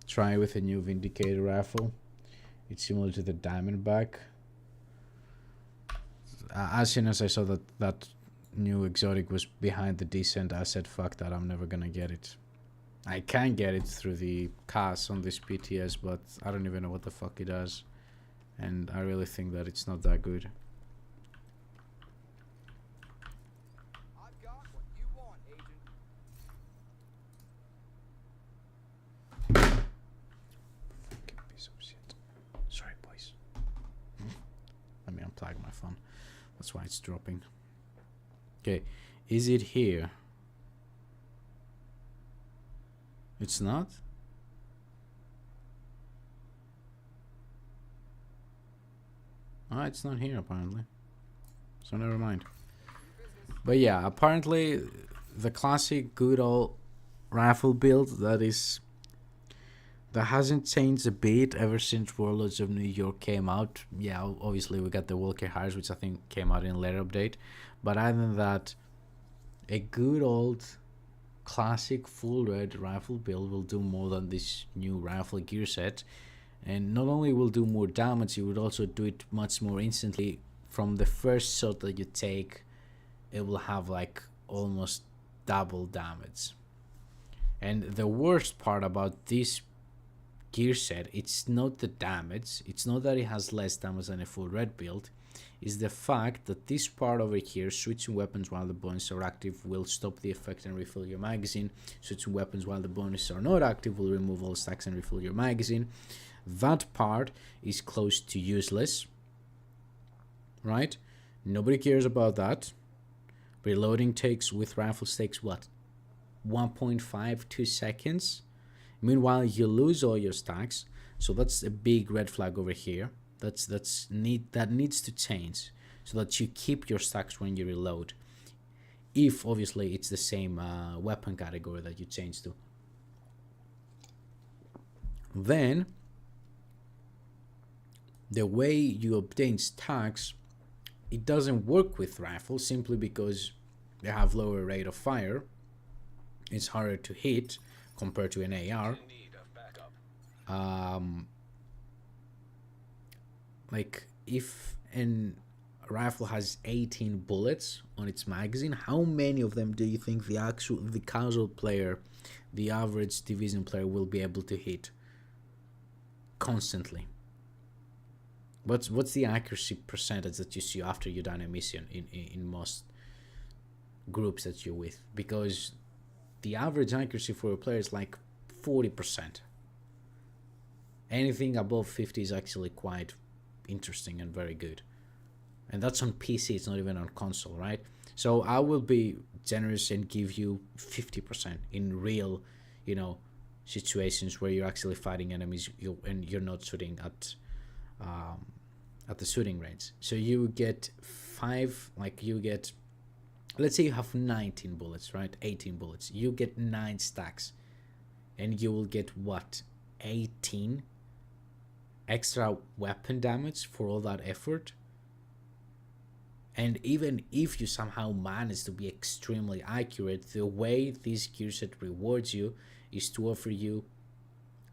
Try with a new Vindicator rifle. It's similar to the Diamondback. As soon as I saw that new exotic was behind the descent, I said, fuck that, I'm never gonna get it. I can get it through the CAS on this PTS, but I don't even know what the fuck it does. And I really think that it's not that good. I've got what you want, Agent. Fucking piece of shit. Sorry, boys. Let me unplug my phone. That's why it's dropping. Okay, is it here? It's not? Ah, it's not here apparently. So never mind. But yeah, apparently the classic good old rifle build that hasn't changed a bit ever since Warlords of New York came out. Yeah, obviously we got the Walker Hires, which I think came out in a later update. But other than that, a good old classic full red rifle build will do more than this new rifle gear set. And not only will do more damage, you would also do it much more instantly. From the first shot that you take, it will have like almost double damage. And the worst part about this gear set, it's not the damage, it's not that it has less damage than a full red build, is the fact that this part over here, switching weapons while the bonuses are active, will stop the effect and refill your magazine. Switching weapons while the bonuses are not active will remove all stacks and refill your magazine. That part is close to useless, right? Nobody cares about that. Reloading takes, with rifles, takes what, 1.5-2 seconds. Meanwhile, you lose all your stacks, so that's a big red flag over here. That needs to change, so that you keep your stacks when you reload. If obviously it's the same weapon category that you change to. Then the way you obtain stacks, it doesn't work with rifles simply because they have lower rate of fire. It's harder to hit compared to an AR. Like if a rifle has 18 bullets on its magazine, how many of them do you think the casual player, the average division player, will be able to hit constantly? What's the accuracy percentage that you see after you've done a mission in most groups that you're with? Because the average accuracy for a player is like 40%. Anything above 50 is actually quite interesting and very good. And that's on PC, it's not even on console, right? So I will be generous and give you 50% in real, situations where you're actually fighting enemies and you're not shooting at the shooting range. So you get let's say you have 19 bullets, right? 18 bullets. You get 9 stacks. And you will get what? 18 extra weapon damage for all that effort. And even if you somehow manage to be extremely accurate, the way this gear set rewards you is to offer you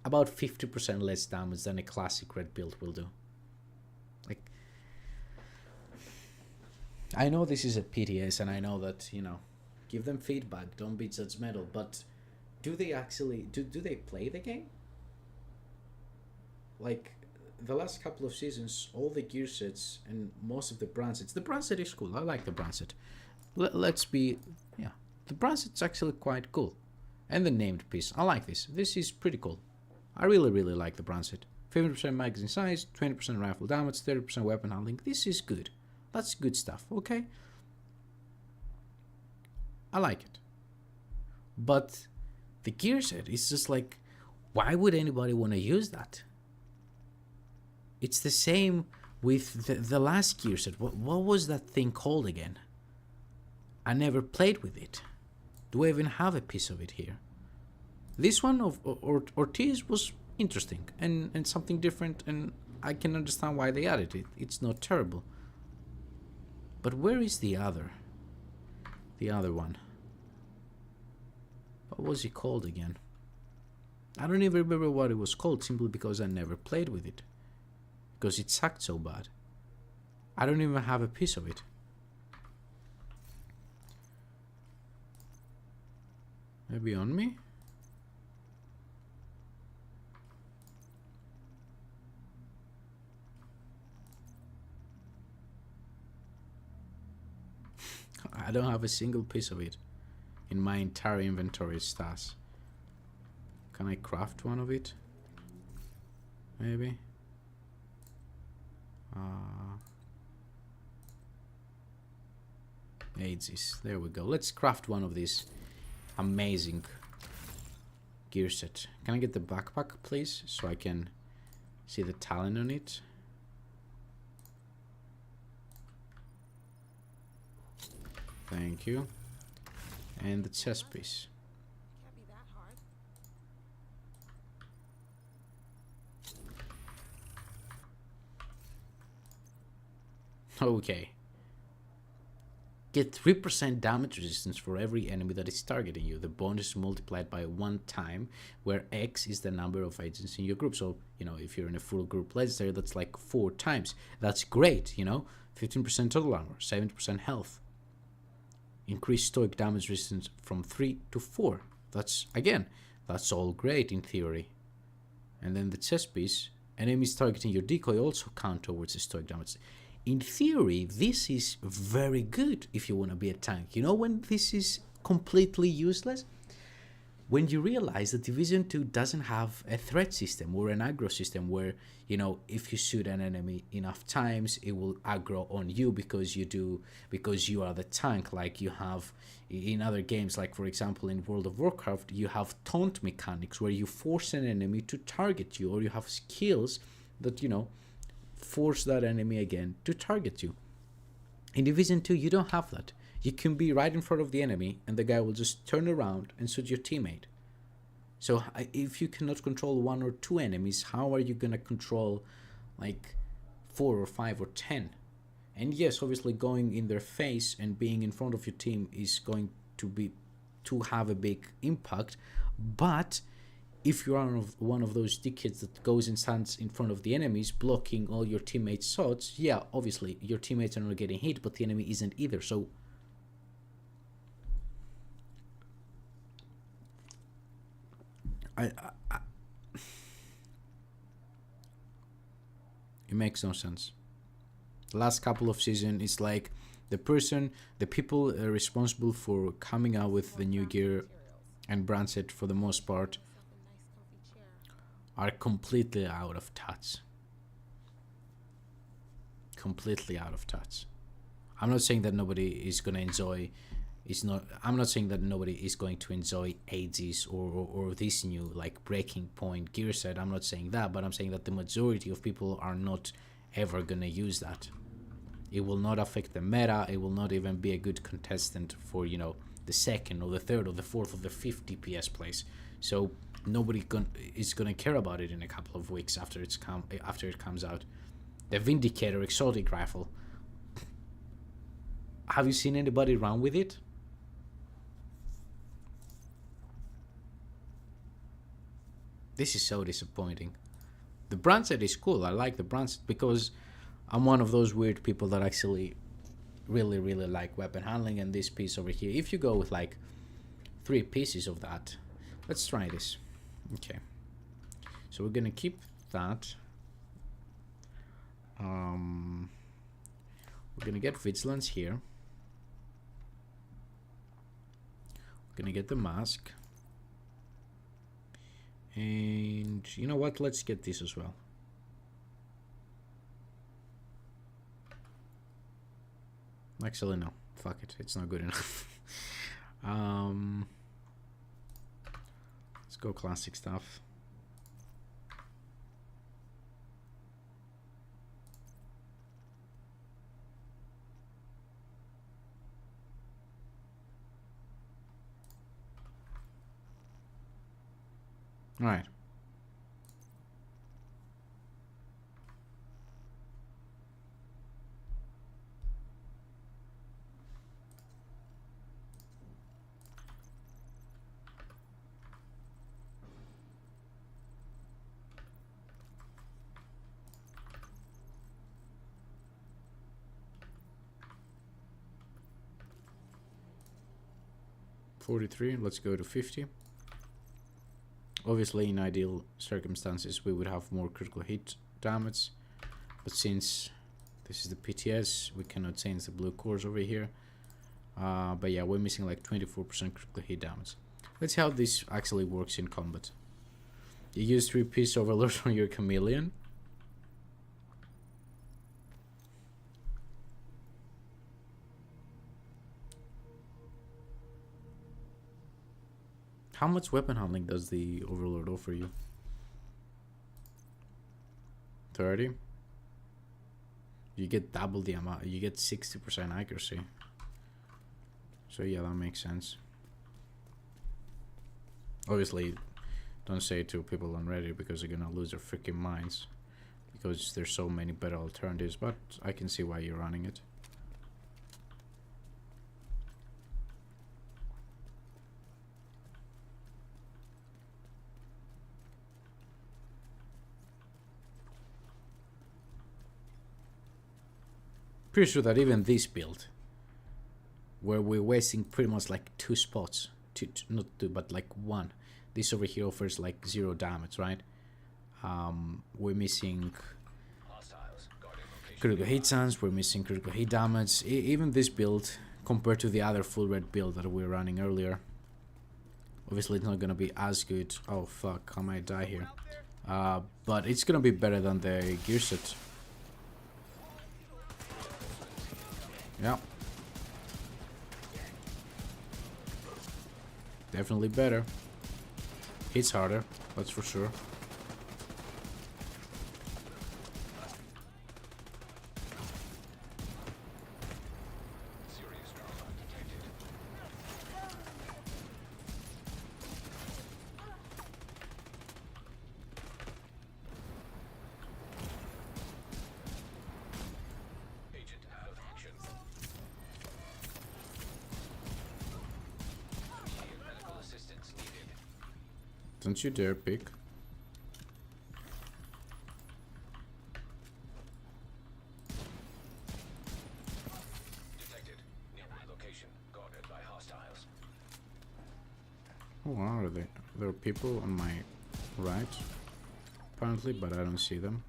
about 50% less damage than a classic red build will do. Like, I know this is a PTS, and I know that, give them feedback, don't be judgmental, but do they actually, do they play the game? Like, the last couple of seasons, all the gear sets and most of the brand sets, the brand set is cool, I like the brand set. The brand set's actually quite cool. And the named piece, I like this. This is pretty cool. I really, really like the brand set. 50% magazine size, 20% rifle damage, 30% weapon handling. This is good. That's good stuff, okay? I like it. But the gear set is just like, why would anybody want to use that? It's the same with the last gear set. What was that thing called again? I never played with it. Do I even have a piece of it here? This one of Ortiz was interesting and something different, and I can understand why they added it. It's not terrible. But where is the other one? What was it called again? I don't even remember what it was called, simply because I never played with it. Because it sucked so bad. I don't even have a piece of it. Maybe on me? I don't have a single piece of it in my entire inventory stats. Can I craft one of it? Maybe. Ages. There we go. Let's craft one of these amazing gear set. Can I get the backpack, please, so I can see the talent on it? Thank you. And the chest piece. Can't be that hard. Okay. Get 3% damage resistance for every enemy that is targeting you. The bonus is multiplied by 1 time, where X is the number of agents in your group. So, you know, if you're in a full group legendary, that's like 4 times. That's great, you know. 15% total armor, 70% health. Increased stoic damage resistance from 3 to 4. That's, again, that's all great in theory. And then the chest piece, enemies targeting your decoy also count towards the stoic damage. In theory, this is very good if you want to be a tank. You know when this is completely useless? When you realize that Division 2 doesn't have a threat system or an aggro system where, you know, if you shoot an enemy enough times, it will aggro on you because you are the tank, like you have in other games, like for example in World of Warcraft, you have taunt mechanics where you force an enemy to target you, or you have skills that, you know, force that enemy again to target you. In Division 2, you don't have that. You can be right in front of the enemy and the guy will just turn around and shoot your teammate. So if you cannot control 1 or 2 enemies, how are you gonna control like 4 or 5 or 10? And yes, obviously going in their face and being in front of your team is going to have a big impact, but if you are one of those dickheads that goes and stands in front of the enemies blocking all your teammates' shots, yeah, obviously your teammates are not getting hit, but the enemy isn't either. So it makes no sense. The last couple of seasons, it's like the people responsible for coming out with the new gear and brand set for the most part are completely out of touch. Completely out of touch. I'm not saying that nobody is gonna enjoy. I'm not saying that nobody is going to enjoy Aegis or this new like breaking point gear set. I'm not saying that, but I'm saying that the majority of people are not ever gonna use that. It will not affect the meta. It will not even be a good contestant for, you know, the second or the third or the fourth or the fifth DPS place. So nobody is gonna care about it in a couple of weeks after it comes out. The Vindicator exotic rifle. Have you seen anybody run with it? This is so disappointing. The brand set is cool. I like the brand set because I'm one of those weird people that actually really like weapon handling, and this piece over here, if you go with like 3 pieces of that, let's try this. Okay, so we're gonna keep that. We're gonna get vigilance here. We're gonna get the mask, and you know what, let's get this as well. Actually no, fuck it, it's not good enough. Let's go classic stuff. All right. 43. Let's go to 50. Obviously, in ideal circumstances, we would have more critical hit damage, but since this is the PTS, we cannot change the blue cores over here. But yeah, we're missing like 24% critical hit damage. Let's see how this actually works in combat. You use 3-piece overload on your chameleon. How much weapon handling does the overload offer you? 30. You get double the amount. You get 60% accuracy. So yeah, that makes sense. Obviously, don't say it to people on Reddit because they're gonna lose their freaking minds, because there's so many better alternatives, but I can see why you're running it. Pretty sure that even this build, where we're wasting pretty much like 2 spots, not 2 but like 1, this over here offers like 0 damage, right? We're missing critical hit chance, we're missing critical hit damage. Even this build, compared to the other full red build that we were running earlier, obviously it's not gonna be as good. Oh fuck, I might die here. But it's gonna be better than the gear set. Yeah. Definitely better. Hits harder, that's for sure. Serious trauma detected. Agent out of action. Immediate medical assistance needed. Don't you dare pick. Detected. Nearby location. Guarded by hostiles. Oh, are they? There are people on my right, apparently, but I don't see them.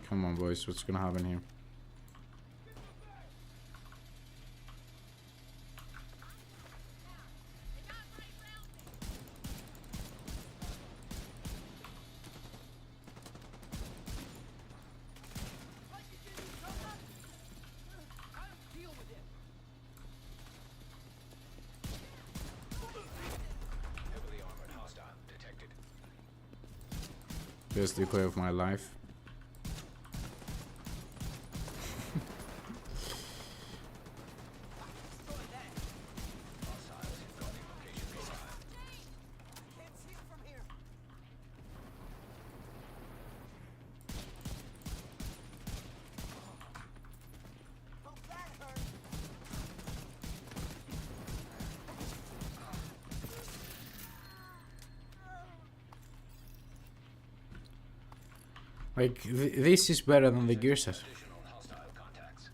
Come on, boys, what's gonna happen here? Heavily armored hostile detected. Best decoy of my life. Hostiles guarding location nearby. Can't see it from here. Oh, that hurt. Like, this is better than the gear set. Additional hostile contacts.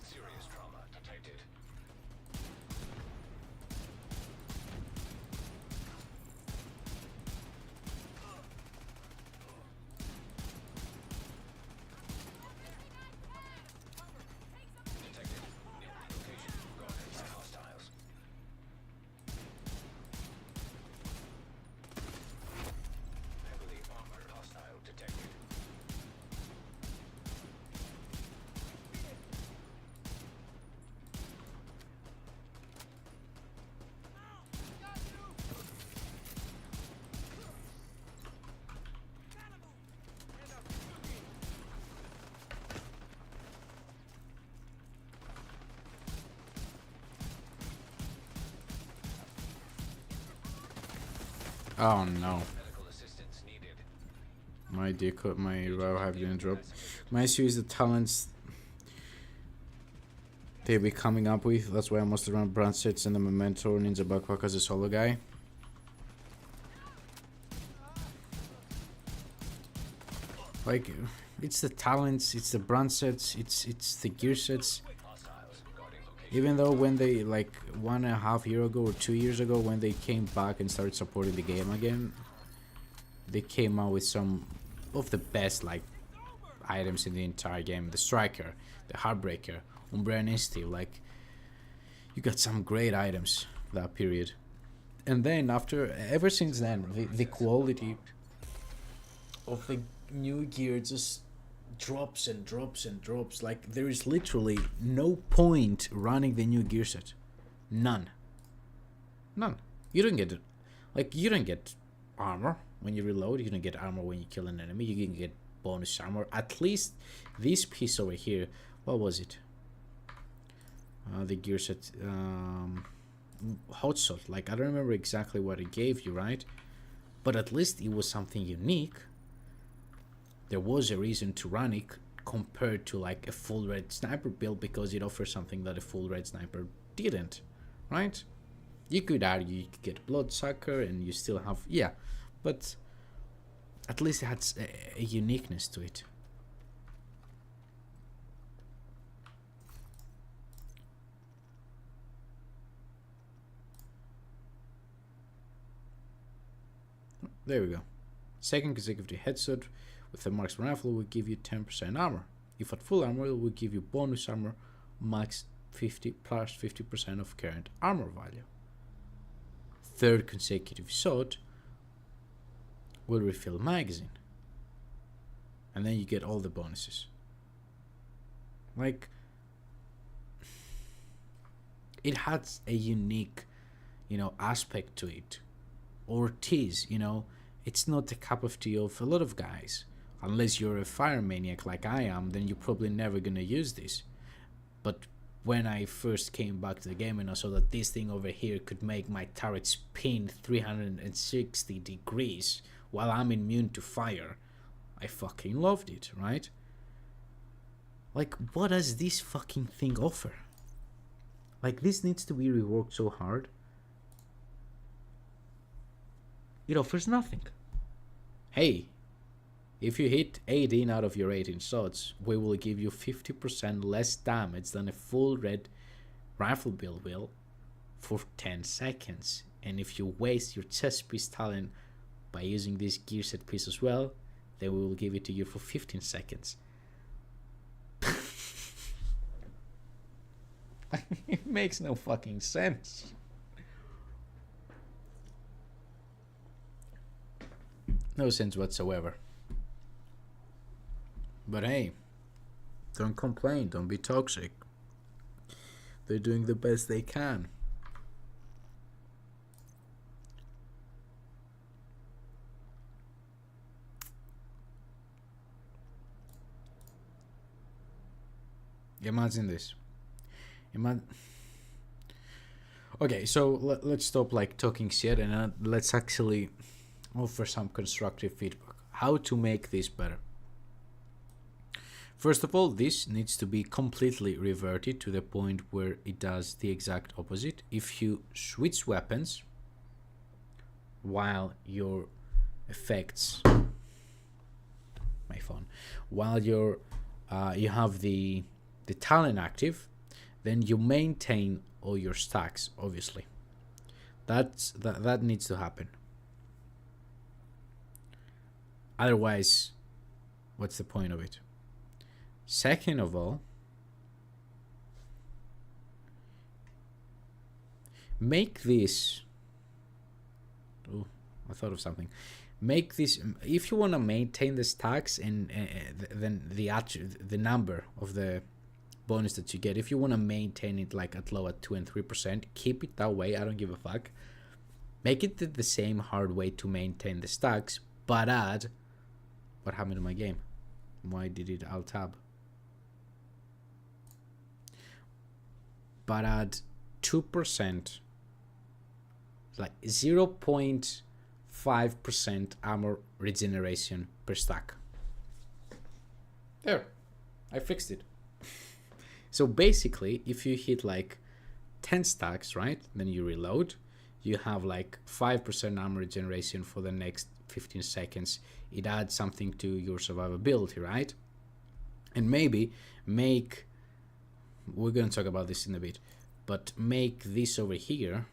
Serious trauma detected. Oh no. Medical assistance needed. My raw have been dropped. My issue is the talents they be coming up with. That's why I mostly run brand sets and the memento ninja backpack as a solo guy. Like, it's the talents, it's the brand sets, it's the gear sets. Hostiles guarding location. Even though when they, like 1.5 years ago or 2 years ago, when they came back and started supporting the game again, they came out with some of the best like items in the entire game. The striker, the heartbreaker, Umbra and Steel. Like, you got some great items that period. And then ever since then, the quality of the new gear just drops and drops and drops. Like, there is literally no point running the new gear set. None. You don't get it. Like, you don't get armor when you reload. You don't get armor when you kill an enemy. You can get bonus armor. At least this piece over here, what was it? The gear set, hot shot. Like, I don't remember exactly what it gave you, right? But at least it was something unique. There was a reason to run it compared to like a full red sniper build, because it offers something that a full red sniper didn't, right? You could argue you could get bloodsucker and you still have, yeah, but at least it has a uniqueness to it. There we go. Second consecutive headshot with the Marksman rifle will give you 10% armor. If at full armor, it will give you bonus armor max 50 plus 50% of current armor value. Third consecutive shot will refill magazine. And then you get all the bonuses. Like, it has a unique, aspect to it. Or tease, it's not the cup of tea of a lot of guys. Unless you're a fire maniac like I am, then you're probably never gonna use this. But when I first came back to the game and I saw that this thing over here could make my turret spin 360 degrees while I'm immune to fire, I fucking loved it, right? Like, what does this fucking thing offer? Like, this needs to be reworked so hard. It offers nothing. Hey, if you hit 18 out of your 18 shots, we will give you 50% less damage than a full red rifle build will for 10 seconds. And if you waste your chest piece talent by using this gear set piece as well, then we will give it to you for 15 seconds. It makes no fucking sense. No sense whatsoever. But hey, don't complain, don't be toxic. They're doing the best they can. Imagine this. Okay, so let's stop like talking shit and let's actually offer some constructive feedback. How to make this better? First of all, this needs to be completely reverted to the point where it does the exact opposite. If you switch weapons while your effects, my phone, while you have the talent active, then you maintain all your stacks. Obviously, that needs to happen. Otherwise, what's the point of it? Second of all, make this. Oh, I thought of something. Make this, if you want to maintain the stacks and then the number of the bonus that you get. If you want to maintain it like at low at 2 and 3%, keep it that way. I don't give a fuck. Make it the same hard way to maintain the stacks, but add. What happened to my game? Why did it alt tab? But add 2%, like 0.5 5% armor regeneration per stack. There, I fixed it. So basically, if you hit like 10 stacks, right, then you reload, you have like 5% armor regeneration for the next 15 seconds. It adds something to your survivability, right? And maybe make, we're going to talk about this in a bit, but make this over here,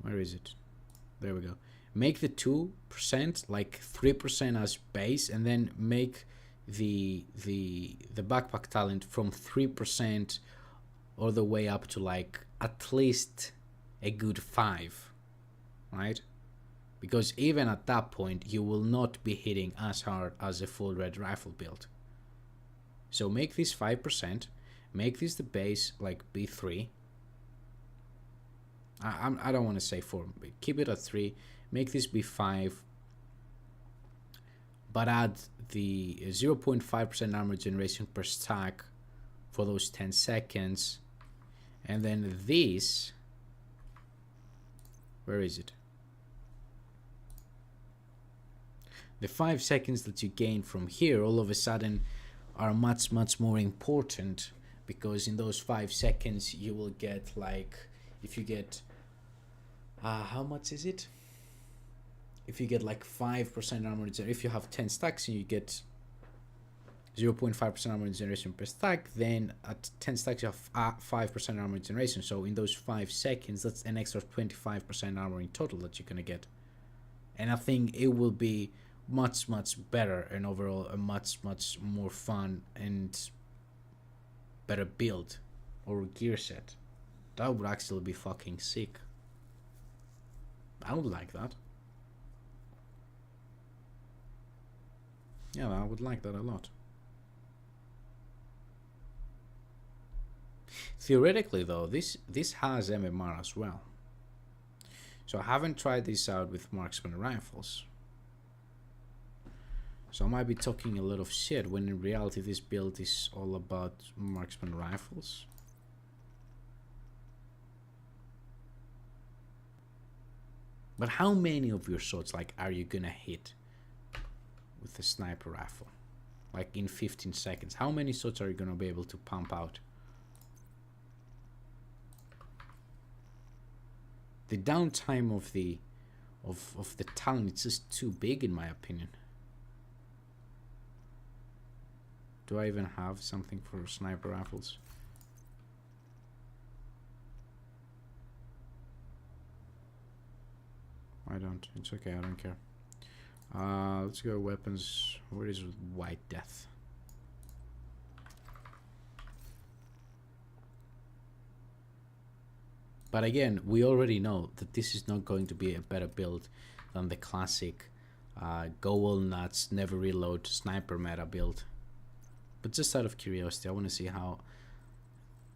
where is it? There we go. Make the 2% like 3% as base, and then make the backpack talent from 3% all the way up to like at least a good 5, right? Because even at that point you will not be hitting as hard as a full red rifle build. So make this 5%, make this the base like B3. I don't want to say 4, but keep it at 3, make this B5, but add the 0.5% armor generation per stack for those 10 seconds, and then this, where is it? The 5 seconds that you gain from here all of a sudden are much more important, because in those 5 seconds you will get like, if you get how much is it? If you get like 5% armor regeneration, if you have 10 stacks and you get 0.5% armor regeneration per stack, then at 10 stacks you have 5% armor regeneration. So in those 5 seconds, that's an extra 25% armor in total that you're gonna get. And I think it will be much better, and overall a much more fun and better build or gear set. That would actually be fucking sick. I would like that. Yeah, I would like that a lot. Theoretically though, this has MMR as well. So I haven't tried this out with Marksman rifles. So I might be talking a lot of shit when in reality this build is all about Marksman rifles. But how many of your shots like are you gonna hit with a sniper rifle? Like in 15 seconds. How many shots are you gonna be able to pump out? The downtime of the talent is just too big in my opinion. Do I even have something for sniper rifles? I don't. It's okay, I don't care. Let's go weapons. Where is White Death? But again, we already know that this is not going to be a better build than the classic go all nuts, never reload sniper meta build. But just out of curiosity, I want to see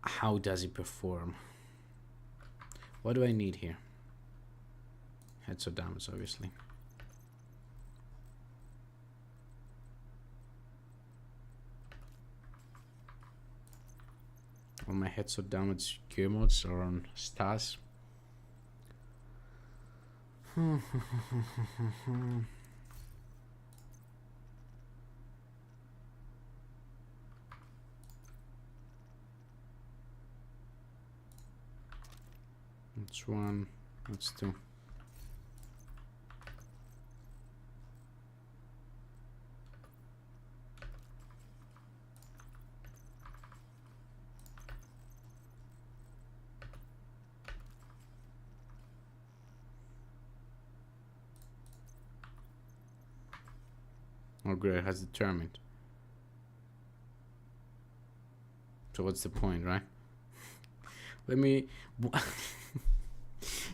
how does it perform. What do I need here? Heads of damage, obviously. All my heads of damage gear mods are on stars. That's 1, that's 2. Oh great, it has determined. So what's the point, right? Let me...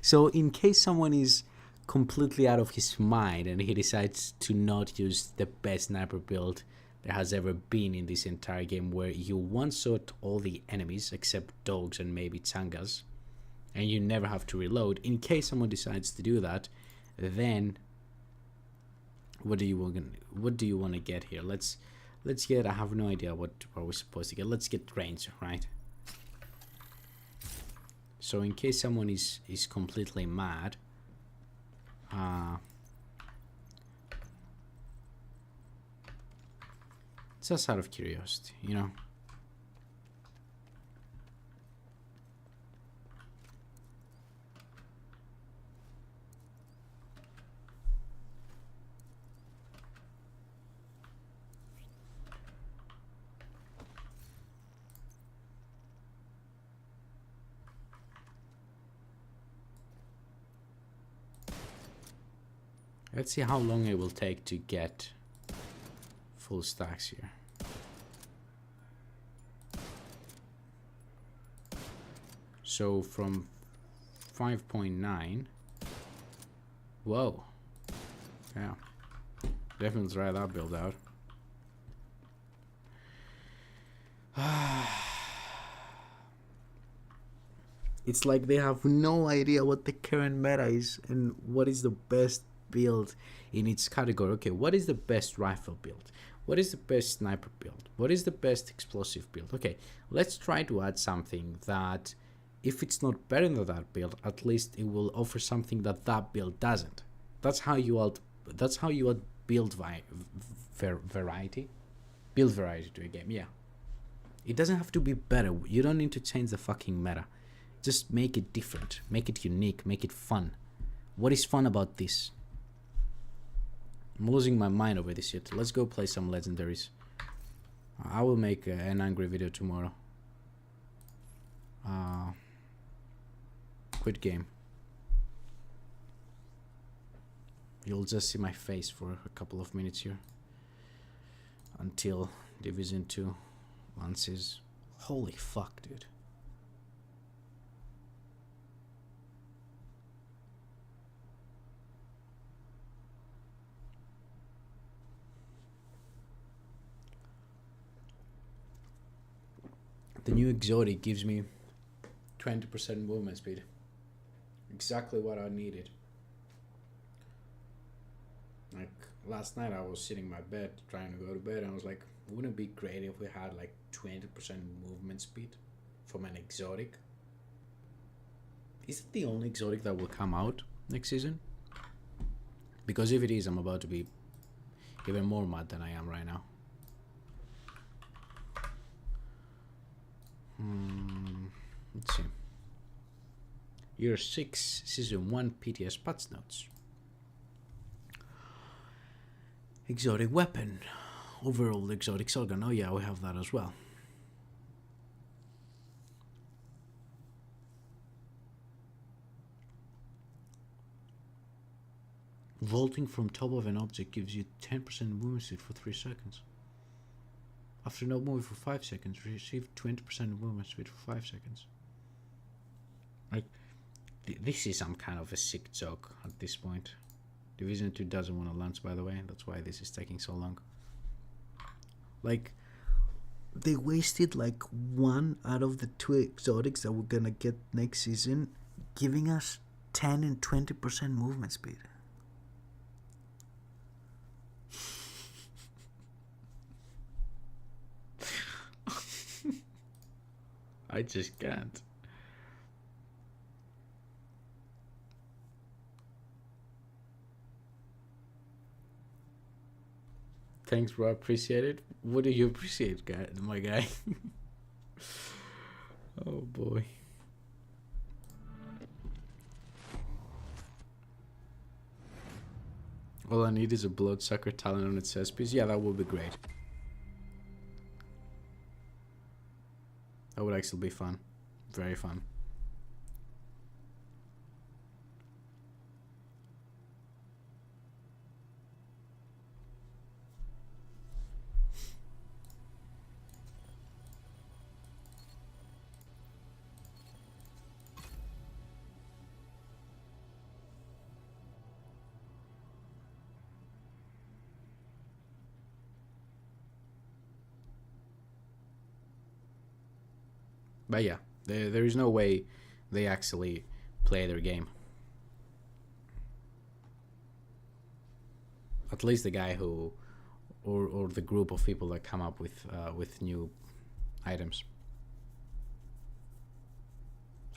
So in case someone is completely out of his mind and he decides to not use the best sniper build there has ever been in this entire game, where you one-shot all the enemies except dogs and maybe changas, and you never have to reload, in case someone decides to do that, then what do you want to get here? Let's get, I have no idea what we're supposed to get. Let's get range, right? So in case someone is completely mad, Just out of curiosity, you know. Let's see how long it will take to get full stacks here. So from 5.9, whoa, yeah, definitely try that build out. It's like they have no idea what the current meta is and what is the best build in its category. Okay, what is the best rifle build? What is the best sniper build? What is the best explosive build? Okay, let's try to add something that, if it's not better than that build, at least it will offer something that that build doesn't. That's how you add build variety. Build variety to a game, yeah. It doesn't have to be better. You don't need to change the fucking meta. Just make it different. Make it unique. Make it fun. What is fun about this? I'm losing my mind over this shit. Let's go play some legendaries. I will make an angry video tomorrow. Quit game. You'll just see my face for a couple of minutes here. Until Division 2 launches. Holy fuck, dude. The new exotic gives me 20% movement speed. Exactly what I needed. Like last night I was sitting in my bed trying to go to bed and I was like, wouldn't it be great if we had like 20% movement speed from an exotic? Is it the only exotic that will come out next season? Because if it is, I'm about to be even more mad than I am right now. Let's see. Year 6, Season 1 PTS patch notes. Exotic weapon. Overall exotic shotgun. Oh yeah, we have that as well. Vaulting from top of an object gives you 10% movement speed for 3 seconds. After not moving for 5 seconds, receive 20% movement speed for 5 seconds. Like, this is some kind of a sick joke at this point. Division 2 doesn't want to launch, by the way. That's why this is taking so long. Like, they wasted like 1 out of the 2 exotics that we're gonna get next season, giving us 10 and 20% movement speed. I just can't. Thanks, bro. Appreciate it. What do you appreciate, guy, my guy? Oh boy. All I need is a bloodsucker talent on its chest piece. Yeah, that would be great. That would actually be fun. Very fun. But yeah, there is no way they actually play their game. At least the guy who, or the group of people that come up with new items.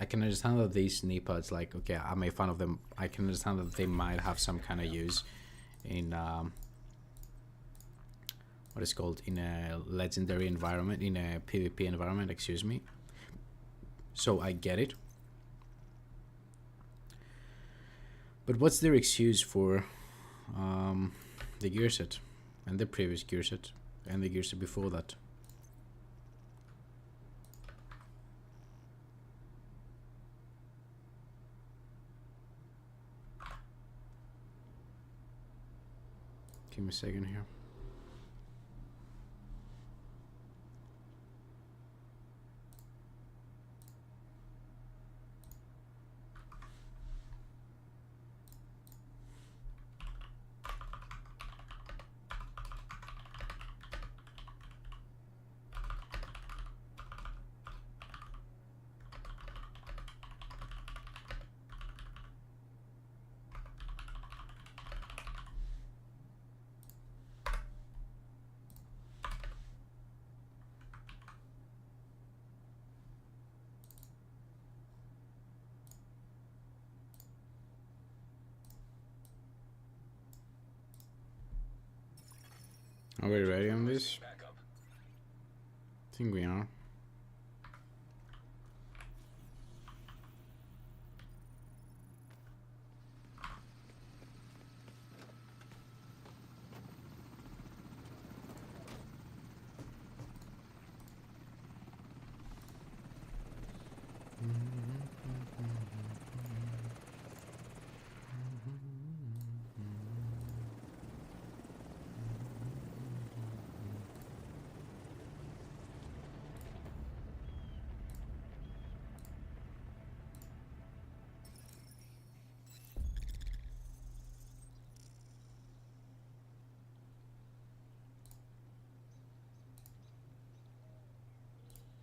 I can understand that these knee pads, like, okay, I'm a fan of them. I can understand that they might have some kind of use in what is called, in a legendary environment, in a PvP environment, excuse me. So I get it. But what's their excuse for the gear set and the previous gear set and the gear set before that? Give me a second here. Are we ready on this? Backup. I think we are.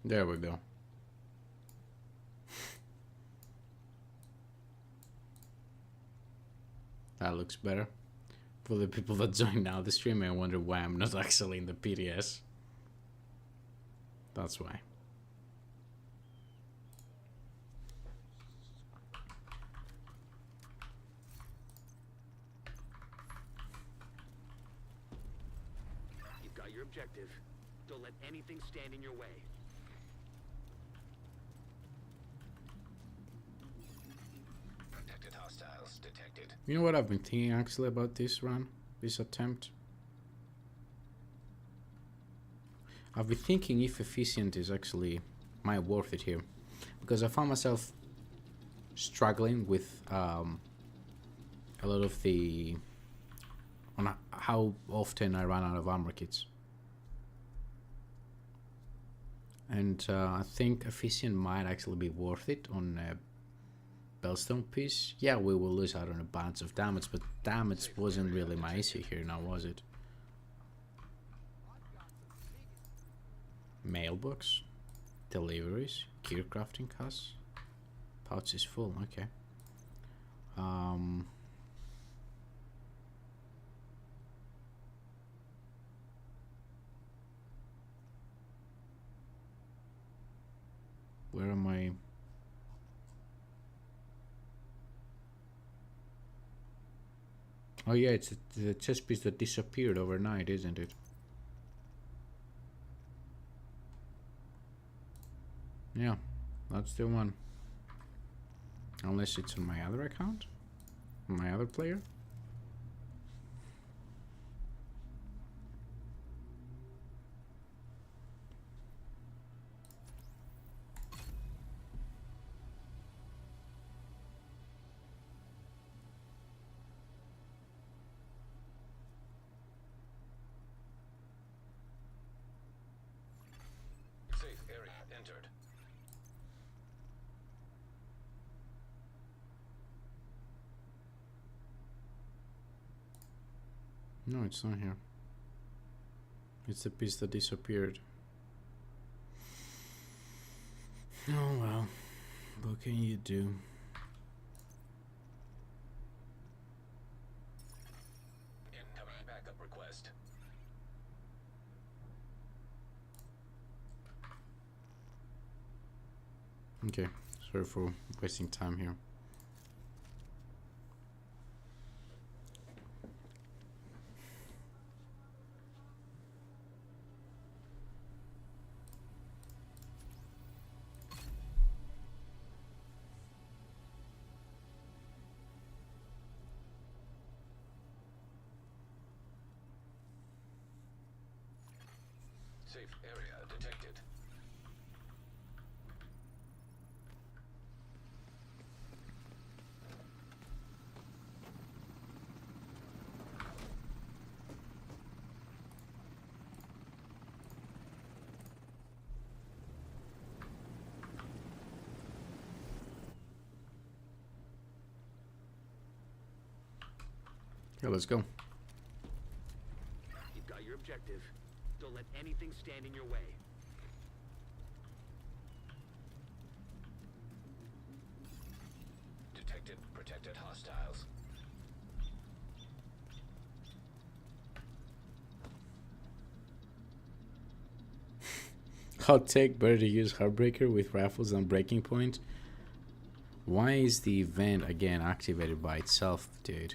There we go. That looks better. For the people that join now the stream, I wonder why I'm not actually in the PTS. That's why. You've got your objective. Don't let anything stand in your way. Detected hostiles. Detected. You know what I've been thinking actually about this run, this attempt? I've been thinking if efficient is actually might worth it here, because I found myself struggling with a lot of the on how often I run out of armor kits, and I think efficient might actually be worth it on a Bellstone piece. Yeah, we will lose out on a bunch of damage, but damage wasn't really my issue here, now was it? Mailbox, deliveries, gear crafting costs, pouch is full. Okay. Where am I? Oh yeah, it's the chest piece that disappeared overnight, isn't it? Yeah, that's the one. Unless it's on my other account? On my other player? Safe area entered. No, it's not here. It's the piece that disappeared. Oh well, what can you do? Incoming backup request. Okay, Sorry for wasting time here. Safe area detected. Yeah, let's go. You've got your objective. Don't let anything stand in your way. Detected protected hostiles. Hot take, better to use Heartbreaker with rifles than Breaking Point. Why is the event again activated by itself, dude?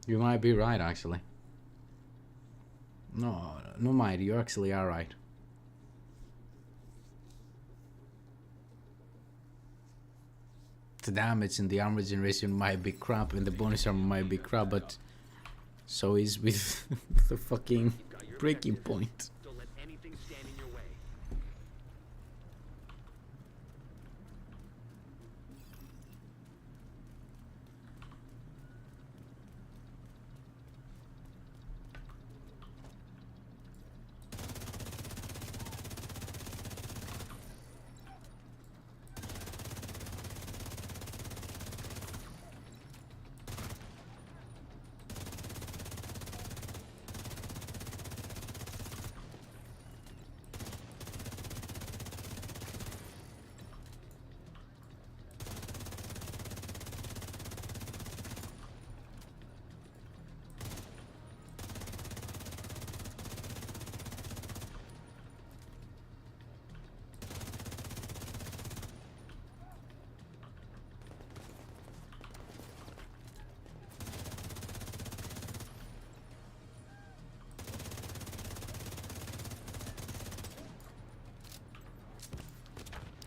You might be right, actually. No, no, might. You actually are right. The damage and the armor generation might be crap, and the bonus armor might be crap, but so is with the fucking You've got your Breaking objective. Point. Don't let anything stand in your way.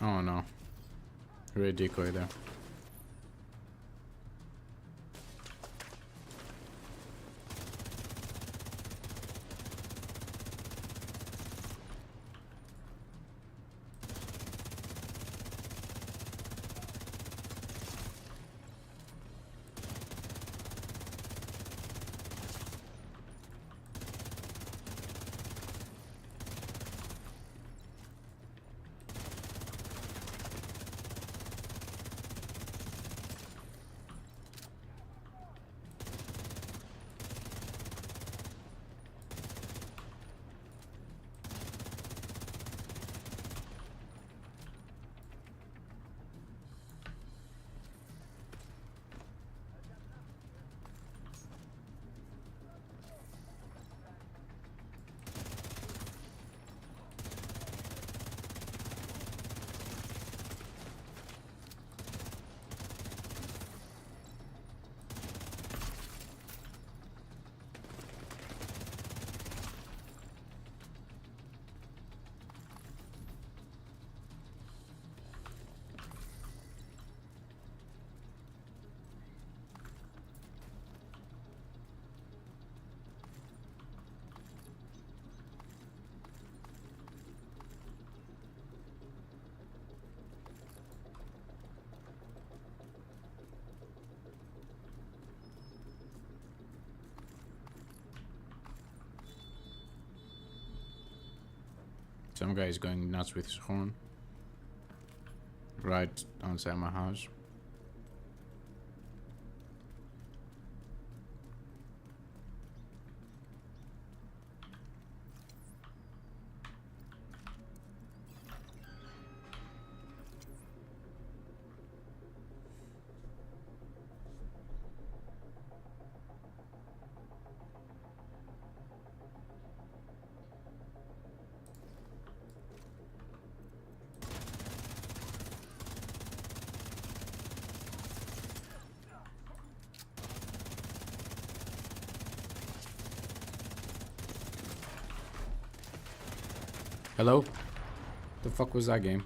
Oh no. Red decoy there. Some guy is going nuts with his horn. Right outside my house. Hello? The fuck was that game?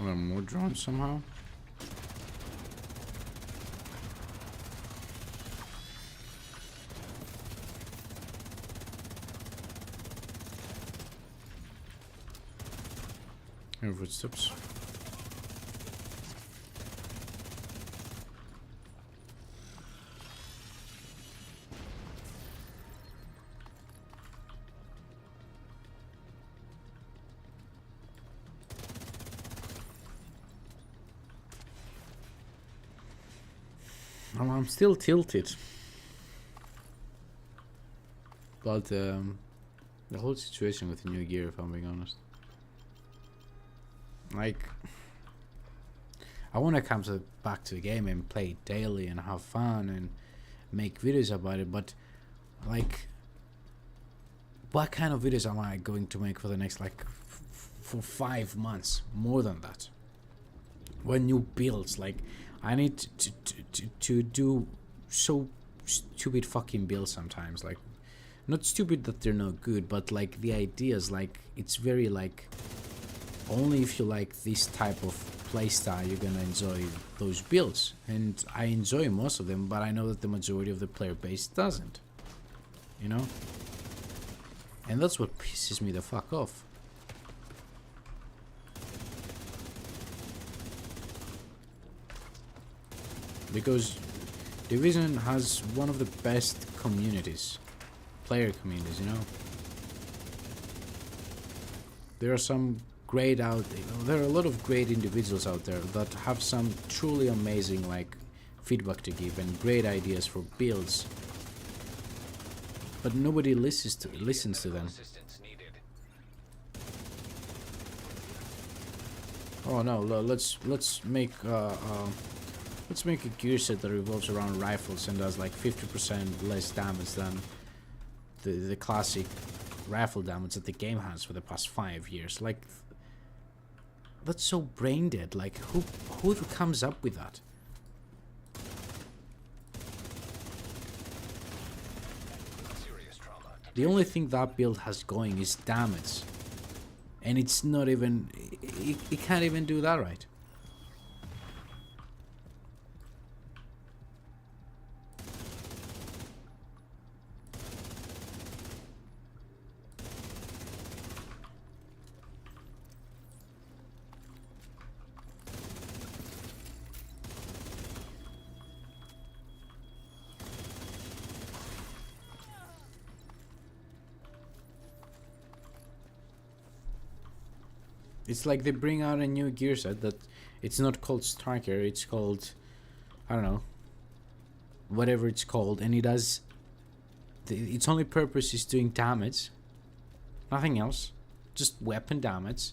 Are there more drones somehow? Here, footsteps. I'm still tilted. But the whole situation with the new gear, if I'm being honest. Like, I want to come back to the game and play it daily and have fun and make videos about it, but like, what kind of videos am I going to make for the next, like, for 5 months? More than that. When new builds, like, I need to do so stupid fucking builds sometimes. Like, not stupid that they're not good, but like the ideas, like, it's very like, only if you like this type of playstyle you're gonna enjoy those builds. And I enjoy most of them, but I know that the majority of the player base doesn't. You know? And that's what pisses me the fuck off. Because Division has one of the best communities, player communities, you know. There are some great there are a lot of great individuals out there that have some truly amazing like feedback to give and great ideas for builds, but nobody listens to them. Assistance needed. Oh no, let's make a gear set that revolves around rifles and does like 50% less damage than the classic rifle damage that the game has for the past 5 years. Like, that's so brain dead. Like, who comes up with that? Serious trauma. The only thing that build has going is damage, and it's not even, it can't even do that right. It's like they bring out a new gear set that it's not called Striker, it's called, I don't know, whatever it's called, and it does, its only purpose is doing damage, nothing else, just weapon damage,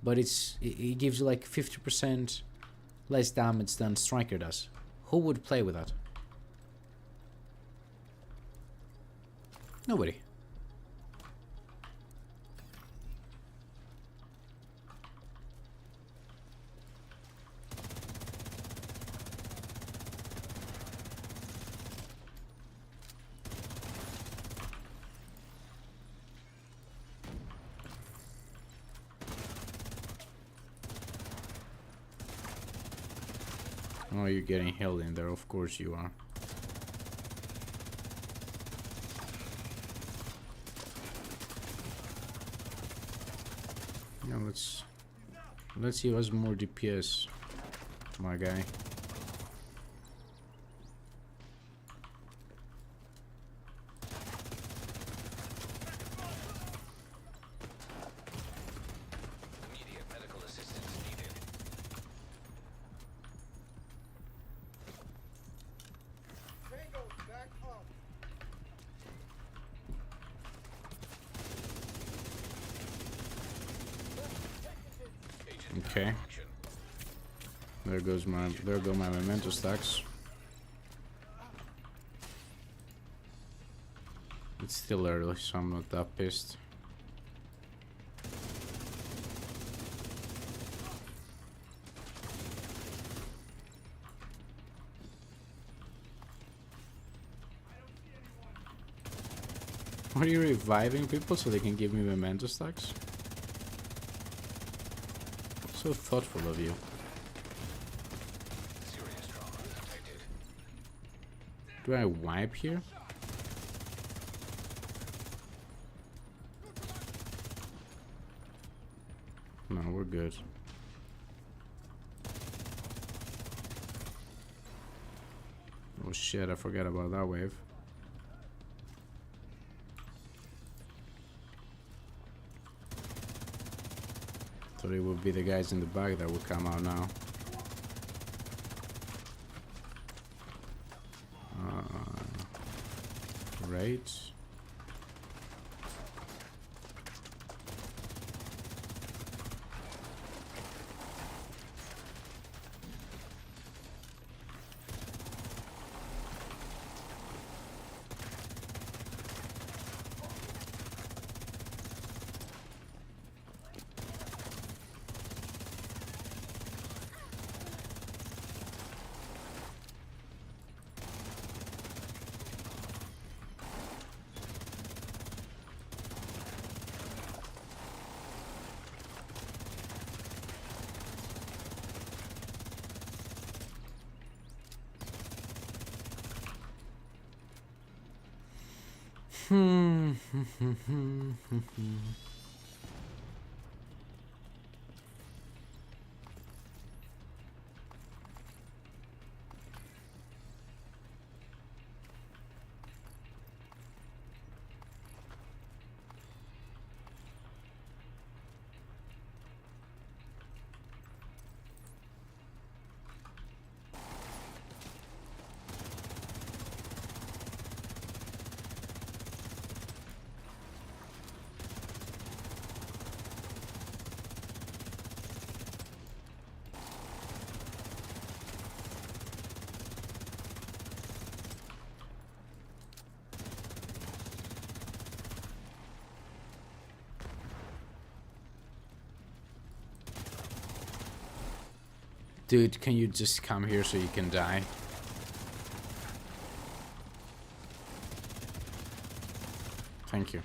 but it gives you like 50% less damage than Striker does. Who would play with that? Nobody. Oh, you're getting held in there, of course you are. Yeah, let's see who has more DPS, my guy. Immediate medical assistance needed. Tango, back up. Taking Okay. Action. There go my memento stacks. It's still early, so I'm not that pissed. Are you reviving people so they can give me memento stacks? So thoughtful of you. Serious trauma detected. Do I wipe here? No, we're good. Oh shit, I forgot about that wave. Thought it would be the guys in the back that would come out now. Right. Dude, can you just come here so you can die? Thank you.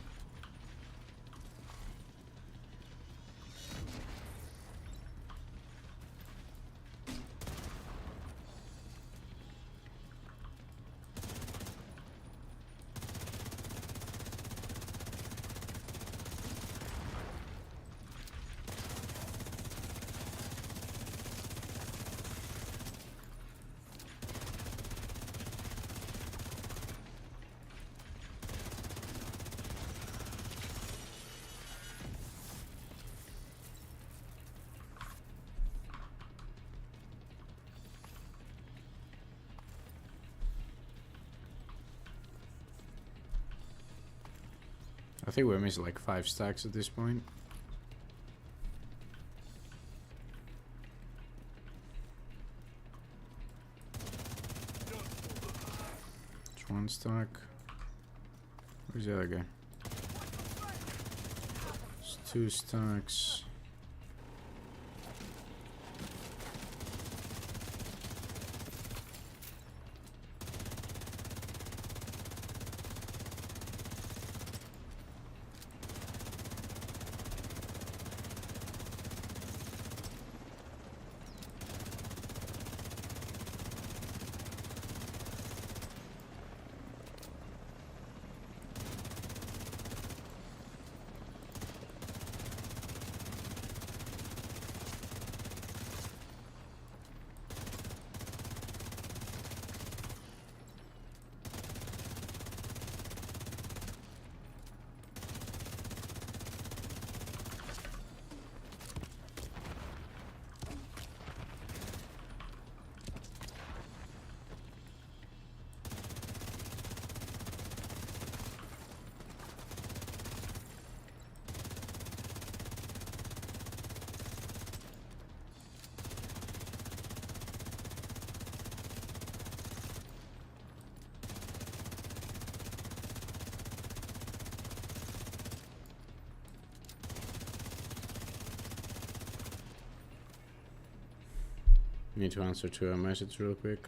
I think we're missing like 5 stacks at this point. It's 1 stack. Where's the other guy? It's 2 stacks. Need to answer to a message real quick.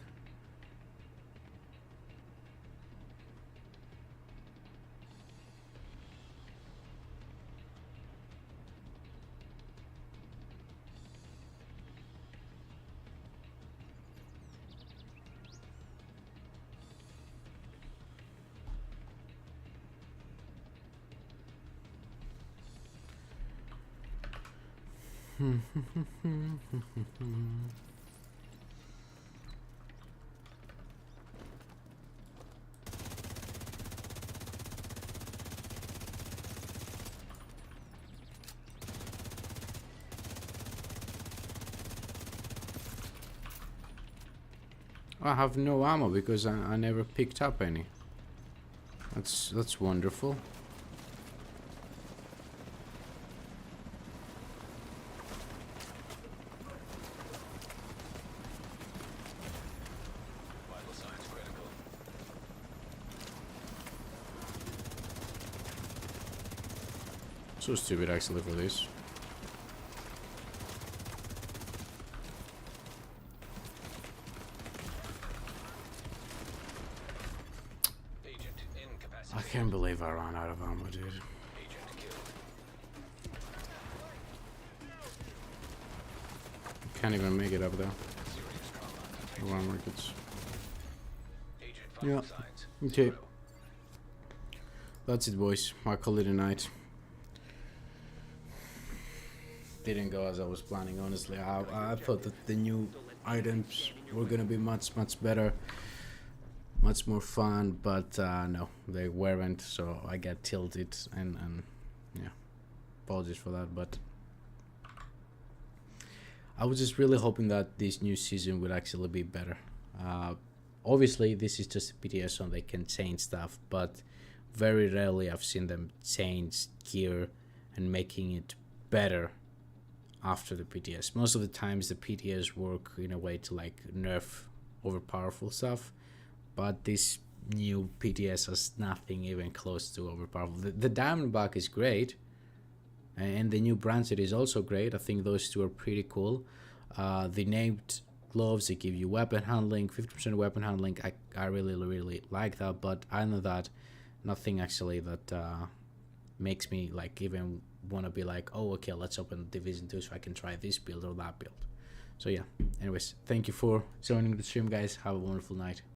I have no ammo because I never picked up any. That's wonderful. Vital signs critical. So stupid actually for this. Agent incapacitated. I can't believe I ran out of ammo, dude. Agent killed. Can't even make it up there. Serious trauma. One markets. Agent vital Yeah. signs. Okay. 0. That's it, boys. I'll call it a night. Didn't go as I was planning, honestly. I thought that the new items were gonna be much better, much more fun, but no, they weren't. So I got tilted, and yeah, apologies for that. But I was just really hoping that this new season would actually be better. Obviously, this is just a PTS, so they can change stuff, but very rarely I've seen them change gear and making it better after the PTS. Most of the times the PTS work in a way to like nerf overpowerful stuff, but this new PTS has nothing even close to overpowerful. The Diamondback is great, and the new Branch is also great. I think those two are pretty cool. The named gloves, they give you weapon handling, 50% weapon handling. I really like that, but other than that, nothing actually that makes me like even want to be like, oh, okay, let's open Division 2 so I can try this build or that build. So yeah, anyways, thank you for joining the stream, guys. Have a wonderful night.